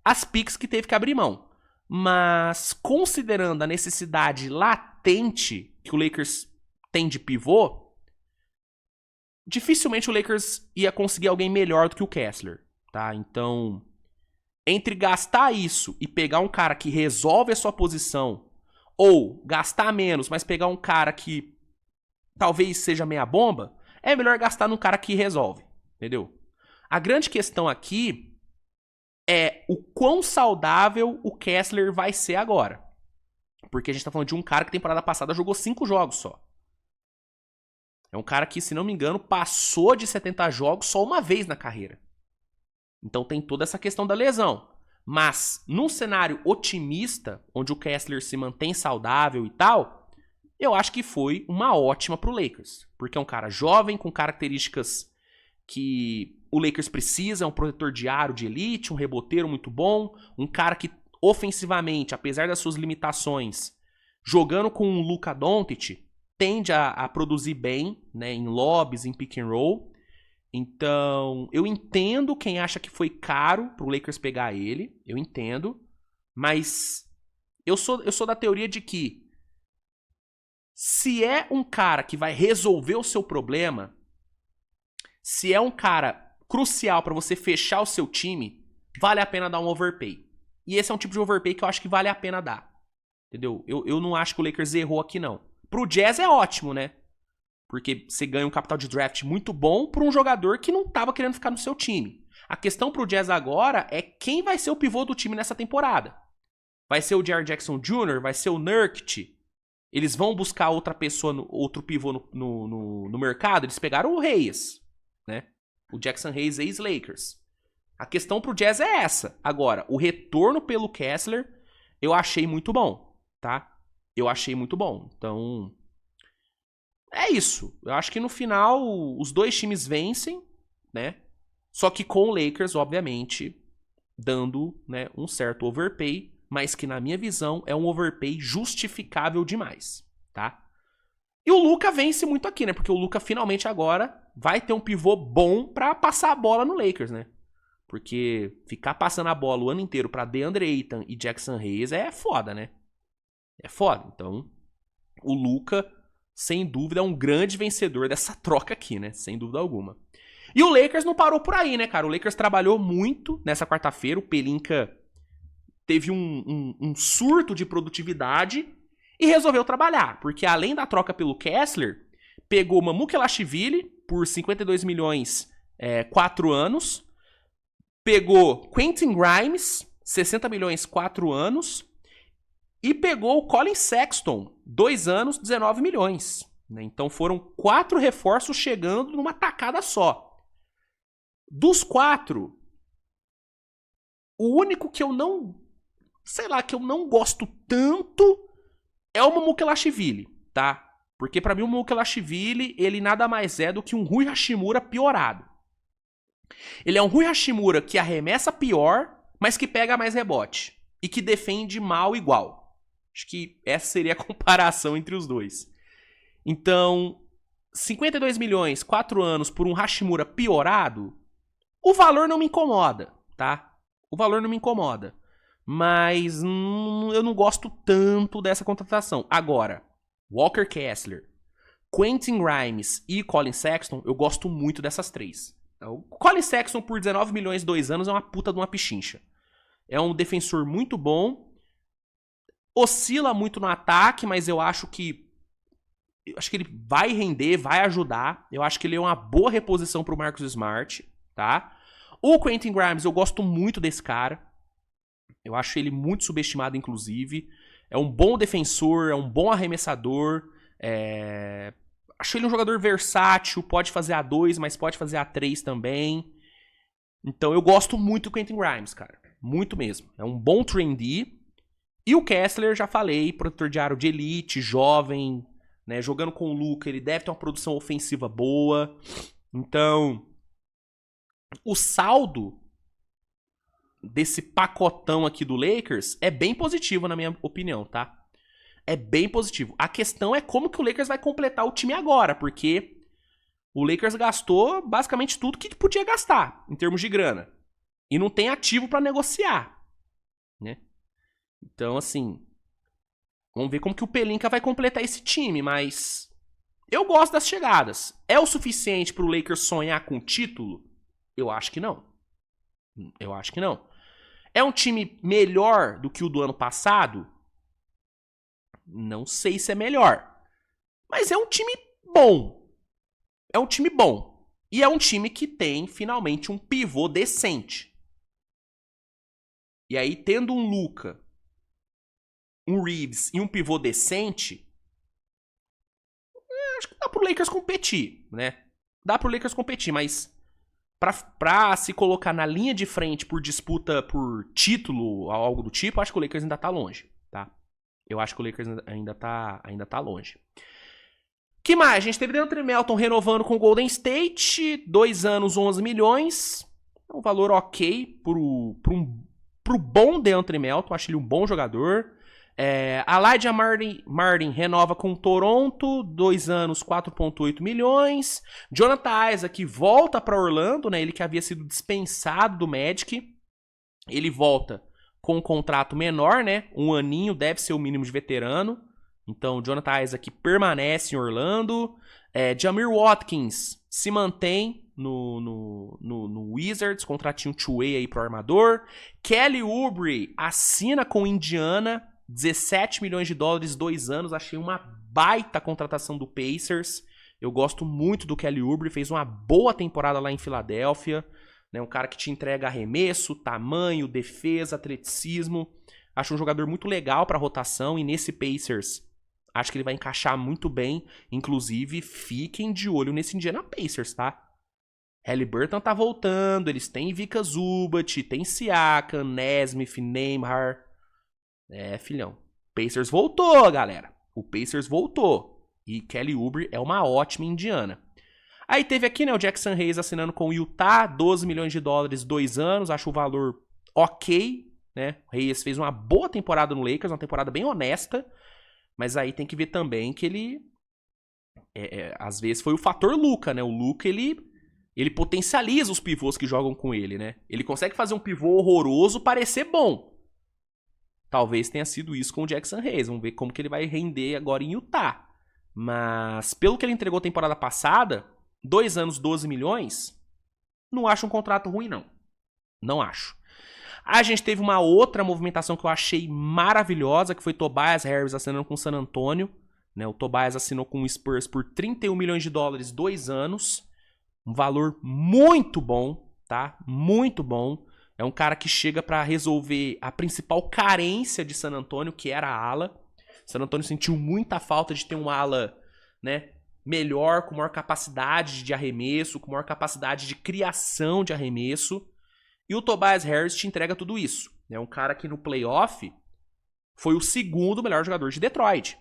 as picks que teve que abrir mão. Mas, considerando a necessidade latente que o Lakers tem de pivô, dificilmente o Lakers ia conseguir alguém melhor do que o Kessler, tá? Então, entre gastar isso e pegar um cara que resolve a sua posição, ou gastar menos, mas pegar um cara que talvez seja meia bomba, é melhor gastar num cara que resolve, entendeu? A grande questão aqui é o quão saudável o Kessler vai ser agora. Porque a gente tá falando de um cara que temporada passada jogou 5 jogos só. É um cara que, se não me engano, passou de 70 jogos só uma vez na carreira. Então tem toda essa questão da lesão. Mas, num cenário otimista, onde o Kessler se mantém saudável e tal, eu acho que foi uma ótima pro Lakers. Porque é um cara jovem, com características que o Lakers precisa, é um protetor de aro de elite, um reboteiro muito bom, um cara que, ofensivamente, apesar das suas limitações, jogando com o Luka Doncic, tende a produzir bem, né, em lobbies, em pick and roll. Então, eu entendo quem acha que foi caro pro Lakers pegar ele, eu entendo, mas eu sou da teoria de que se é um cara que vai resolver o seu problema, se é um cara crucial pra você fechar o seu time, vale a pena dar um overpay. E esse é um tipo de overpay que eu acho que vale a pena dar. Entendeu? Eu não acho que o Lakers errou aqui, não. Pro Jazz é ótimo, né? Porque você ganha um capital de draft muito bom por um jogador que não tava querendo ficar no seu time. A questão pro Jazz agora é quem vai ser o pivô do time nessa temporada. Vai ser o Jaren Jackson Jr., vai ser o Nurkic. Eles vão buscar outra pessoa, outro pivô no mercado. Eles pegaram o Reyes, né? O Jackson Reyes, ex-Lakers. A questão pro Jazz é essa. Agora, o retorno pelo Kessler, eu achei muito bom, tá? Eu achei muito bom. Então, é isso. Eu acho que no final os dois times vencem, né? Só que com o Lakers, obviamente, dando, né, um certo overpay, mas que na minha visão é um overpay justificável demais, tá? E o Luka vence muito aqui, né? Porque o Luka finalmente agora vai ter um pivô bom pra passar a bola no Lakers, né? Porque ficar passando a bola o ano inteiro pra DeAndre Ayton e Jackson Reyes é foda, né? É foda. Então, o Luka, sem dúvida, é um grande vencedor dessa troca aqui, né? Sem dúvida alguma. E o Lakers não parou por aí, né, cara? O Lakers trabalhou muito nessa quarta-feira. O Pelinka teve um surto de produtividade e resolveu trabalhar. Porque além da troca pelo Kessler, pegou Mamukelashvili por 52 milhões 4 anos. Pegou Quentin Grimes, 60 milhões 4 anos. E pegou o Colin Sexton, 2 anos, 19 milhões. Né? Então foram 4 reforços chegando numa tacada só. Dos 4, o único que eu não, sei lá, que eu não gosto tanto é o Mamukelashvili, tá? Porque pra mim o Mamukelashvili, ele nada mais é do que um Rui Hashimura piorado. Ele é um Rui Hashimura que arremessa pior, mas que pega mais rebote. E que defende mal igual. Acho que essa seria a comparação entre os dois. Então, 52 milhões, 4 anos por um Hashimura piorado, o valor não me incomoda, tá? O valor não me incomoda. Mas eu não gosto tanto dessa contratação. Agora, Walker Kessler, Quentin Grimes e Colin Sexton, eu gosto muito dessas 3. O Colin Sexton por 19 milhões 2 anos é uma puta de uma pichincha. É um defensor muito bom. Oscila muito no ataque, mas eu acho que ele vai render, vai ajudar. Eu acho que ele é uma boa reposição pro Marcus Smart, tá? O Quentin Grimes, eu gosto muito desse cara. Eu acho ele muito subestimado, inclusive. É um bom defensor, é um bom arremessador. Acho ele um jogador versátil, pode fazer A2, mas pode fazer A3 também. Então eu gosto muito do Quentin Grimes, cara. Muito mesmo. É um bom 3D. E o Kessler, já falei, protetor de aro de elite, jovem, né? Jogando com o Luka, ele deve ter uma produção ofensiva boa. Então, o saldo desse pacotão aqui do Lakers é bem positivo, na minha opinião, tá? é bem positivo. A questão é como que o Lakers vai completar o time agora, porque o Lakers gastou basicamente tudo que podia gastar em termos de grana. E não tem ativo pra negociar, né? Então, assim, vamos ver como que o Pelinka vai completar esse time, mas eu gosto das chegadas. É o suficiente pro Lakers sonhar com título? Eu acho que não. Eu acho que não. É um time melhor do que o do ano passado? Não sei se é melhor. Mas é um time bom. É um time bom. E é um time que tem, finalmente, um pivô decente. E aí, tendo um Luka, um Reeves e um pivô decente, acho que dá pro Lakers competir, né? Dá pro Lakers competir, mas pra se colocar na linha de frente por disputa por título ou algo do tipo, acho que o Lakers ainda tá longe, tá? Eu acho que o Lakers ainda tá longe. Que mais? A gente teve DeAndre Melton renovando com o Golden State, 2 anos, 11 milhões. É um valor ok pro bom DeAndre Melton, acho ele um bom jogador. Elijah Martin renova com o Toronto, 2 anos, 4,8 milhões. Jonathan Isaac volta para Orlando, né? Ele que havia sido dispensado do Magic. Ele volta com um contrato menor, né? 1 aninho, deve ser o mínimo de veterano. Então, Jonathan Isaac permanece em Orlando. Jamir Watkins se mantém no Wizards, contratinho two-way aí pro armador. Kelly Oubre assina com Indiana, 17 milhões de dólares, 2 anos. Achei uma baita contratação do Pacers. Eu gosto muito do Kelly Oubre, fez uma boa temporada lá em Filadélfia. Né? Um cara que te entrega arremesso, tamanho, defesa, atleticismo. Acho um jogador muito legal para rotação e nesse Pacers acho que ele vai encaixar muito bem. Inclusive, fiquem de olho nesse Indiana Pacers, tá? Haliburton tá voltando, eles têm Ivica Zubat, tem Siakam, Nesmith, Nembhard. Filhão. Pacers voltou, galera. O Pacers voltou. E Kelly Oubre é uma ótima indiana. Aí teve aqui, né, o Jackson Hayes assinando com o Utah, 12 milhões de dólares, 2 anos. Acho o valor ok, né? O Hayes fez uma boa temporada no Lakers, uma temporada bem honesta. Mas aí tem que ver também que ele... às vezes foi o fator Luka, né? O Luka, ele potencializa os pivôs que jogam com ele, né? Ele consegue fazer um pivô horroroso parecer bom. Talvez tenha sido isso com o Jackson Hayes. Vamos ver como que ele vai render agora em Utah. Mas, pelo que ele entregou temporada passada, 2 anos, 12 milhões, não acho um contrato ruim, não. Não acho. A gente teve uma outra movimentação que eu achei maravilhosa, que foi Tobias Harris assinando com o San Antonio. Né? O Tobias assinou com o Spurs por 31 milhões de dólares, 2 anos. Um valor muito bom, tá? Muito bom. É um cara que chega para resolver a principal carência de San Antonio, que era a ala. San Antonio sentiu muita falta de ter um ala, né, melhor, com maior capacidade de arremesso, com maior capacidade de criação de arremesso. E o Tobias Harris te entrega tudo isso. É um cara que no playoff foi o segundo melhor jogador de Detroit.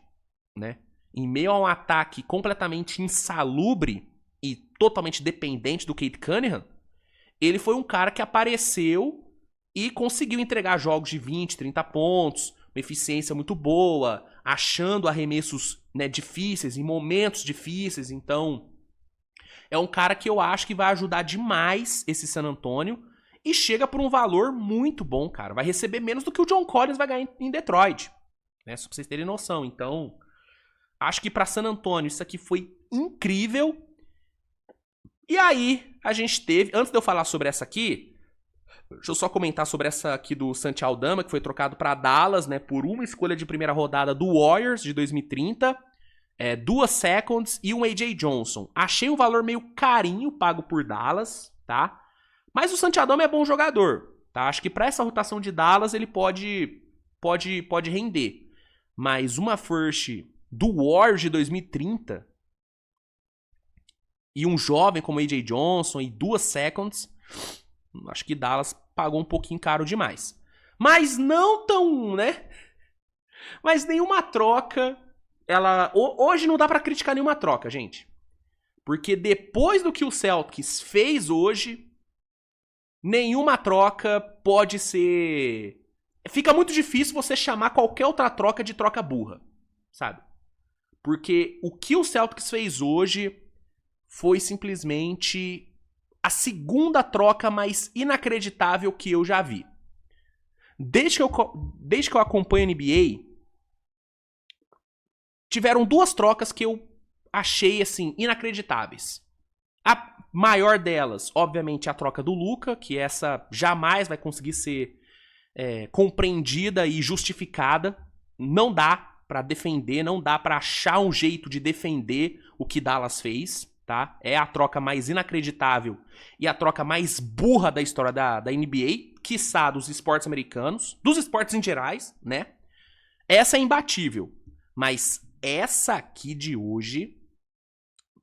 Né? Em meio a um ataque completamente insalubre e totalmente dependente do Cade Cunningham, ele foi um cara que apareceu e conseguiu entregar jogos de 20, 30 pontos, uma eficiência muito boa, achando arremessos, né, difíceis, em momentos difíceis. Então, é um cara que eu acho que vai ajudar demais esse San Antonio e chega por um valor muito bom, cara. Vai receber menos do que o John Collins vai ganhar em Detroit, né, só pra vocês terem noção. Então, acho que pra San Antonio isso aqui foi incrível. E aí, a gente teve... Antes de eu falar sobre essa aqui, deixa eu só comentar sobre essa aqui do Santi Aldama, que foi trocado pra Dallas, né, por uma escolha de primeira rodada do Warriors de 2030, 2 seconds e um A.J. Johnson. Achei um valor meio carinho pago por Dallas, tá? Mas o Santi Aldama é bom jogador, tá? Acho que pra essa rotação de Dallas ele pode render. Mas uma first do Warriors de 2030... e um jovem como A.J. Johnson e 2 seconds, acho que Dallas pagou um pouquinho caro demais. Mas não tão, né? Mas nenhuma troca, hoje não dá pra criticar nenhuma troca, gente. Porque depois do que o Celtics fez hoje, nenhuma troca pode ser... Fica muito difícil você chamar qualquer outra troca de troca burra. sabe? Porque o que o Celtics fez hoje foi simplesmente a segunda troca mais inacreditável que eu já vi. Desde que eu acompanho a NBA, tiveram duas trocas que eu achei, assim, inacreditáveis. A maior delas, obviamente, é a troca do Luka, que essa jamais vai conseguir ser compreendida e justificada. Não dá pra defender, não dá pra achar um jeito de defender o que Dallas fez, tá? É a troca mais inacreditável e a troca mais burra da história da NBA, quiçá dos esportes americanos, dos esportes em gerais, né? Essa é imbatível, mas essa aqui de hoje,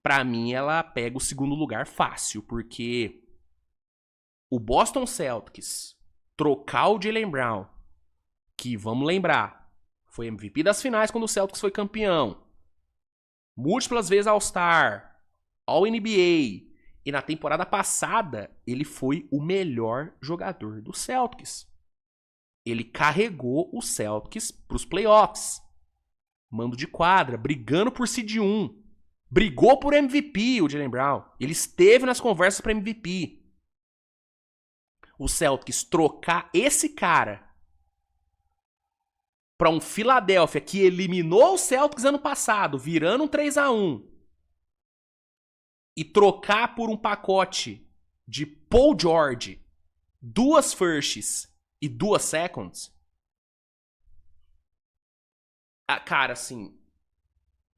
pra mim, ela pega o segundo lugar fácil, porque o Boston Celtics trocar o Jaylen Brown, que, vamos lembrar, foi MVP das finais quando o Celtics foi campeão, múltiplas vezes All-Star, All-NBA, e na temporada passada ele foi o melhor jogador do Celtics. Ele carregou o Celtics pros playoffs. Mando de quadra, brigando por seed 1. Brigou por MVP, o Jaylen Brown. Ele esteve nas conversas para MVP. O Celtics trocar esse cara para um Philadelphia que eliminou o Celtics ano passado, virando um 3-1, e trocar por um pacote de Paul George, 2 firsts e 2 seconds, cara, assim,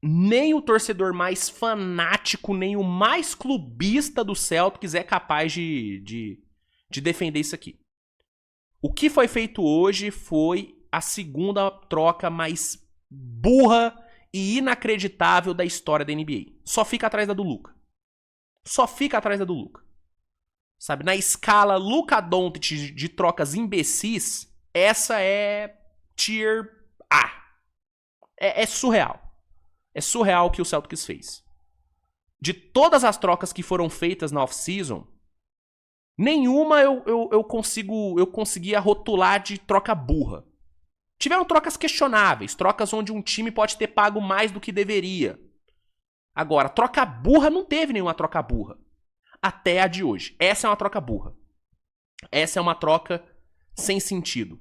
nem o torcedor mais fanático, nem o mais clubista do Celtics é capaz de defender isso aqui. O que foi feito hoje foi a segunda troca mais burra e inacreditável da história da NBA. Só fica atrás da do Luka. Só fica atrás da do Luka. Sabe, na escala Luka Doncic de trocas imbecis, essa é tier A. É surreal. É surreal o que o Celtics fez. De todas as trocas que foram feitas na off-season, nenhuma eu conseguia rotular de troca burra. Tiveram trocas questionáveis, trocas onde um time pode ter pago mais do que deveria. Agora, troca burra não teve nenhuma troca burra. Até a de hoje. Essa é uma troca burra. Essa é uma troca sem sentido.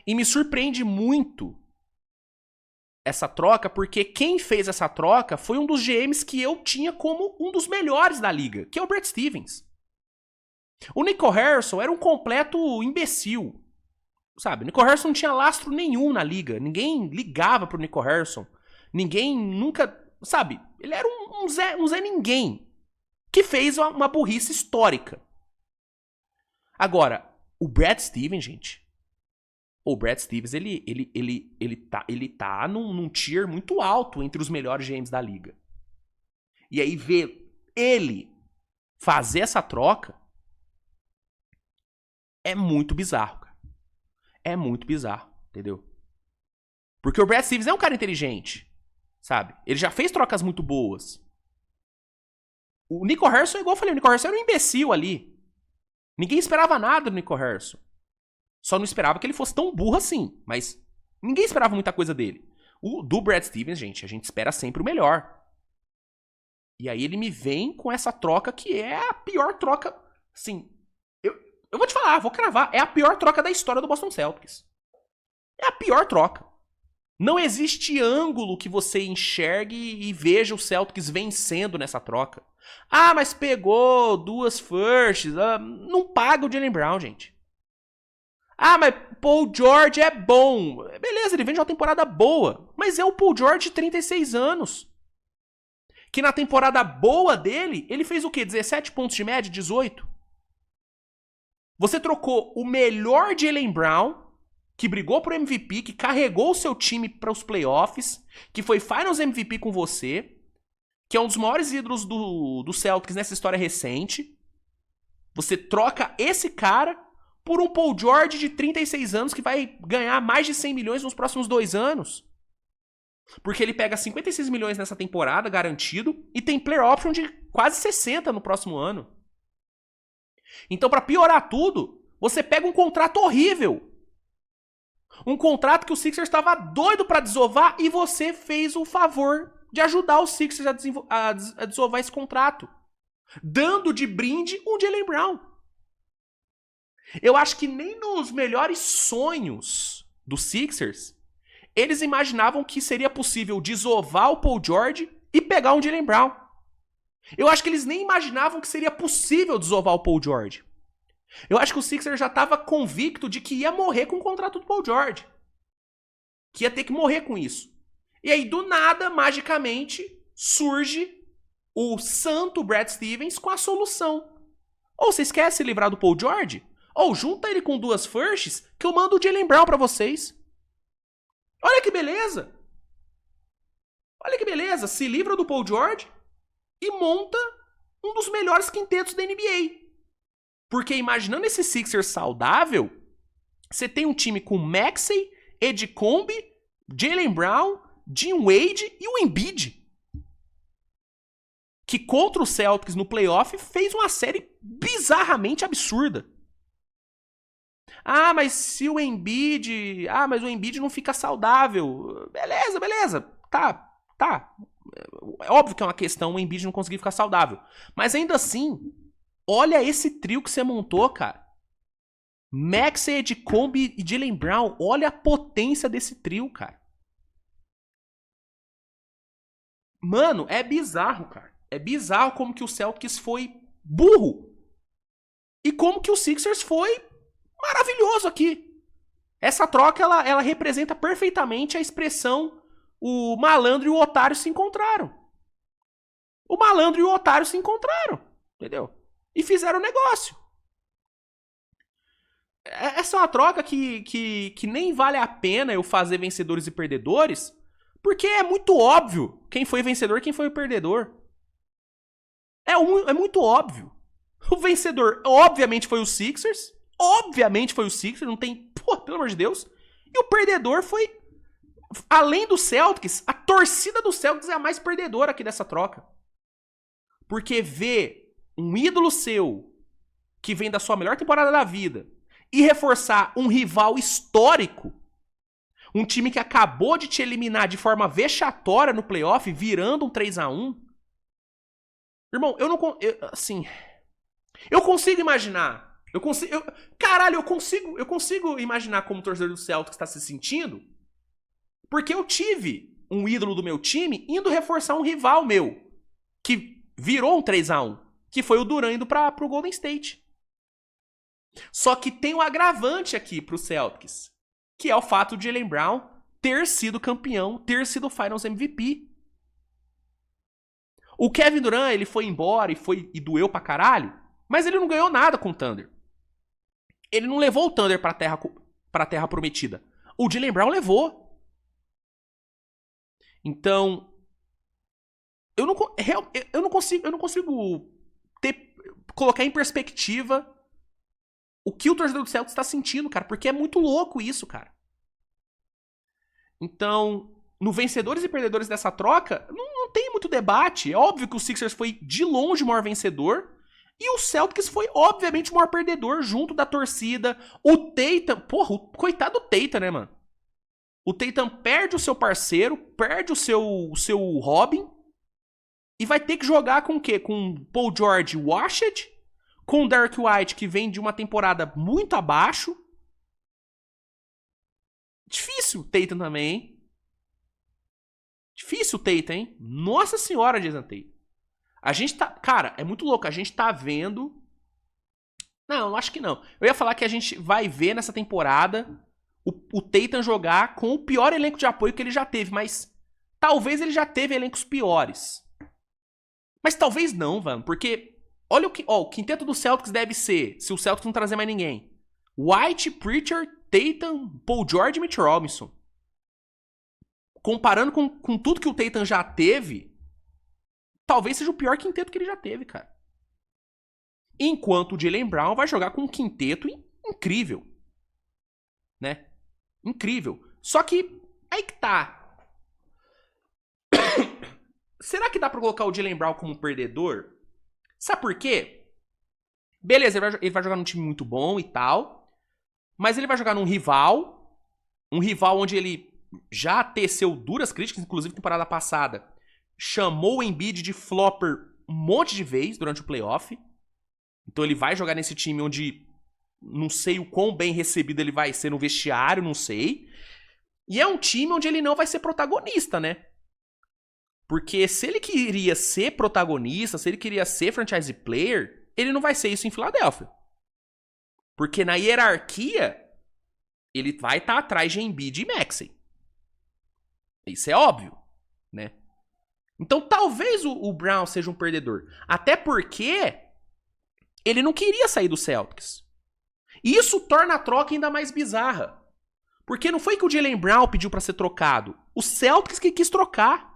E me surpreende muito essa troca, porque quem fez essa troca foi um dos GMs que eu tinha como um dos melhores da liga, que é o Brad Stevens. O Nico Harrison era um completo imbecil. Sabe, o Nico Harrison não tinha lastro nenhum na liga. Ninguém ligava pro Nico Harrison. Ninguém nunca... Sabe, ele era um Zé Ninguém. Que fez uma burrice histórica. Agora, o Brad Stevens, gente... O Brad Stevens, ele tá num tier muito alto entre os melhores GMs da liga. E aí ver ele fazer essa troca é muito bizarro, cara. É muito bizarro, entendeu? Porque o Brad Stevens é um cara inteligente, sabe? Ele já fez trocas muito boas. O Nico Harrison, igual eu falei, o Nico Harrison era um imbecil ali. Ninguém esperava nada do Nico Harrison. Só não esperava que ele fosse tão burro assim. Mas ninguém esperava muita coisa dele. Do Brad Stevens, gente, a gente espera sempre o melhor. E aí ele me vem com essa troca que é a pior troca. Assim, eu vou te falar, vou cravar. É a pior troca da história do Boston Celtics. É a pior troca. Não existe ângulo que você enxergue e veja o Celtics vencendo nessa troca. Ah, mas pegou 2 firsts. Não paga o Jaylen Brown, gente. Ah, mas Paul George é bom. Beleza, ele vem de uma temporada boa. Mas é o Paul George de 36 anos. Que na temporada boa dele, ele fez o quê? 17 pontos de média? 18? Você trocou o melhor Jaylen Brown, que brigou por MVP, que carregou o seu time para os playoffs, que foi Finals MVP com você, que é um dos maiores ídolos do Celtics nessa história recente. Você troca esse cara por um Paul George de 36 anos que vai ganhar mais de 100 milhões nos próximos 2 anos. Porque ele pega 56 milhões nessa temporada, garantido, e tem player option de quase 60 no próximo ano. Então, pra piorar tudo, você pega um contrato horrível. Um contrato que o Sixers estava doido pra desovar e você fez o favor de ajudar o Sixers a desovar esse contrato. Dando de brinde um Jaylen Brown. Eu acho que nem nos melhores sonhos dos Sixers, eles imaginavam que seria possível desovar o Paul George e pegar um Jaylen Brown. Eu acho que eles nem imaginavam que seria possível desovar o Paul George. Eu acho que o Sixers já estava convicto de que ia morrer com o contrato do Paul George. Que ia ter que morrer com isso. E aí, do nada, magicamente, surge o santo Brad Stevens com a solução. Ou vocês querem se livrar do Paul George? Ou junta ele com 2 firsts que eu mando o Jaylen Brown pra vocês. Olha que beleza. Olha que beleza. Se livra do Paul George e monta um dos melhores quintetos da NBA. Porque imaginando esse Sixers saudável, você tem um time com Maxey, Edcombe, Jaylen Brown, Jim Wade e o Embiid. Que contra o Celtics no playoff fez uma série bizarramente absurda. Ah, mas se o Embiid... Ah, mas o Embiid não fica saudável. Beleza, beleza. Tá. É óbvio que é uma questão o Embiid não conseguir ficar saudável. Mas ainda assim, olha esse trio que você montou, cara. Maxey, Edcombe e Jaylen Brown. Olha a potência desse trio, cara. Mano, é bizarro, cara. É bizarro como que o Celtics foi burro. E como que o Sixers foi maravilhoso aqui. Essa troca, ela representa perfeitamente a expressão o malandro e o otário se encontraram. O malandro e o otário se encontraram. Entendeu? E fizeram negócio. Essa é uma troca que nem vale a pena eu fazer vencedores e perdedores, porque é muito óbvio quem foi vencedor e quem foi o perdedor. É muito óbvio. O vencedor, obviamente, foi o Sixers. Obviamente foi o Sixers, não tem... Pô, pelo amor de Deus. E o perdedor foi... Além do Celtics, a torcida do Celtics é a mais perdedora aqui dessa troca. Porque ver um ídolo seu, que vem da sua melhor temporada da vida, e reforçar um rival histórico, um time que acabou de te eliminar de forma vexatória no playoff, virando um 3-1... Irmão, eu não... assim... Eu consigo imaginar. Eu consigo imaginar como o torcedor do Celtics está se sentindo, porque eu tive um ídolo do meu time indo reforçar um rival meu, que virou um 3-1, que foi o Durant indo pro Golden State. Só que tem um agravante aqui pro Celtics, que é o fato de Jaylen Brown ter sido campeão, ter sido Finals MVP. O Kevin Durant, ele foi embora e doeu pra caralho, mas ele não ganhou nada com o Thunder. Ele não levou o Thunder pra terra prometida. O Jaylen Brown levou. Então, eu não consigo colocar em perspectiva o que o torcedor do Celtics está sentindo, cara, porque é muito louco isso, cara. Então, no vencedores e perdedores dessa troca, não tem muito debate. É óbvio que o Sixers foi de longe o maior vencedor. E o Celtics foi, obviamente, o maior perdedor junto da torcida. O Tatum... Porra, coitado do Tatum, né, mano? O Tatum perde o seu parceiro, perde o seu Robin. E vai ter que jogar com o quê? Com Paul George washed. Com o Derek White, que vem de uma temporada muito abaixo. Difícil o Tatum também, hein? Difícil o Tatum, hein? Nossa senhora, Jason Tatum. A gente tá... Cara, é muito louco. A gente tá vendo... Não, acho que não. Eu ia falar que a gente vai ver nessa temporada o Tatum jogar com o pior elenco de apoio que ele já teve, mas talvez ele já teve elencos piores. Mas talvez não, mano, porque olha o quinteto do Celtics deve ser, se o Celtics não trazer mais ninguém. White, Pritchard, Tatum, Paul George e Mitch Robinson. Comparando com tudo que o Tatum já teve, talvez seja o pior quinteto que ele já teve, cara. Enquanto o Jaylen Brown vai jogar com um quinteto incrível. Né? Incrível. Só que, aí que tá. Será que dá pra colocar o Jaylen Brown como perdedor? Sabe por quê? Beleza, ele vai jogar num time muito bom e tal. Mas ele vai jogar num rival Um rival onde ele já teceu duras críticas, inclusive temporada passada. Chamou o Embiid de flopper um monte de vezes durante o playoff. Então ele vai jogar nesse time onde não sei o quão bem recebido ele vai ser no vestiário, não sei. E é um time onde ele não vai ser protagonista, né? Porque se ele queria ser protagonista, se ele queria ser franchise player, ele não vai ser isso em Filadélfia. Porque na hierarquia, ele vai estar atrás de Embiid e Maxey. Isso é óbvio, né? Então talvez o Brown seja um perdedor. Até porque ele não queria sair do Celtics. Isso torna a troca ainda mais bizarra. Porque não foi que o Jaylen Brown pediu pra ser trocado. O Celtics que quis trocar.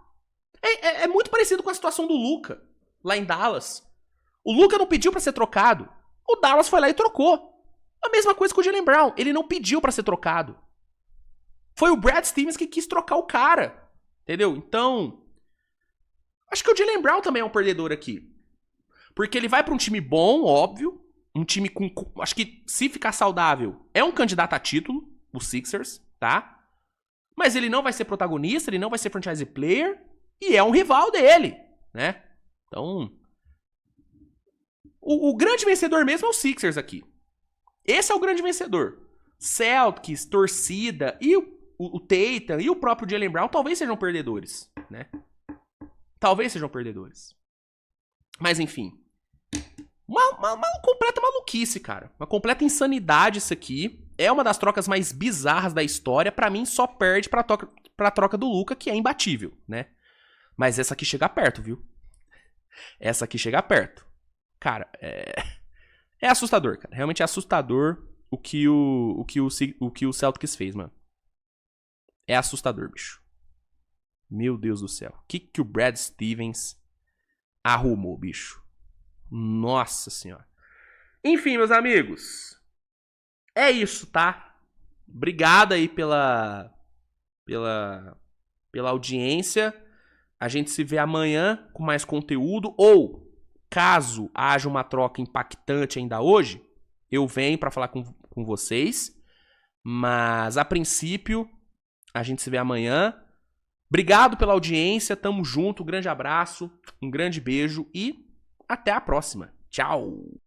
É muito parecido com a situação do Luka, lá em Dallas. O Luka não pediu pra ser trocado. O Dallas foi lá e trocou. A mesma coisa com o Jaylen Brown. Ele não pediu pra ser trocado. Foi o Brad Stevens que quis trocar o cara. Entendeu? Então, acho que o Jaylen Brown também é um perdedor aqui. Porque ele vai pra um time bom, óbvio. Um time com... Acho que se ficar saudável, é um candidato a título, o Sixers, tá? Mas ele não vai ser protagonista, ele não vai ser franchise player. E é um rival dele, né? Então, o grande vencedor mesmo é o Sixers aqui. Esse é o grande vencedor. Celtics, torcida e o Tatum e o próprio Jaylen Brown talvez sejam perdedores, né? Talvez sejam perdedores. Mas enfim. Uma completa maluquice, cara. Uma completa insanidade isso aqui. É uma das trocas mais bizarras da história. Pra mim, só perde pra troca do Luka, que é imbatível, né? Mas essa aqui chega perto, viu? Essa aqui chega perto. Cara, é assustador, cara. Realmente é assustador o que o Celtics fez, mano. É assustador, bicho. Meu Deus do céu. O que o Brad Stevens arrumou, bicho? Nossa senhora. Enfim, meus amigos. É isso, tá? Obrigado aí pela audiência. A gente se vê amanhã com mais conteúdo. Ou, caso haja uma troca impactante ainda hoje, eu venho pra falar com vocês. Mas, a princípio, a gente se vê amanhã. Obrigado pela audiência. Tamo junto. Um grande abraço. Um grande beijo. E até a próxima. Tchau.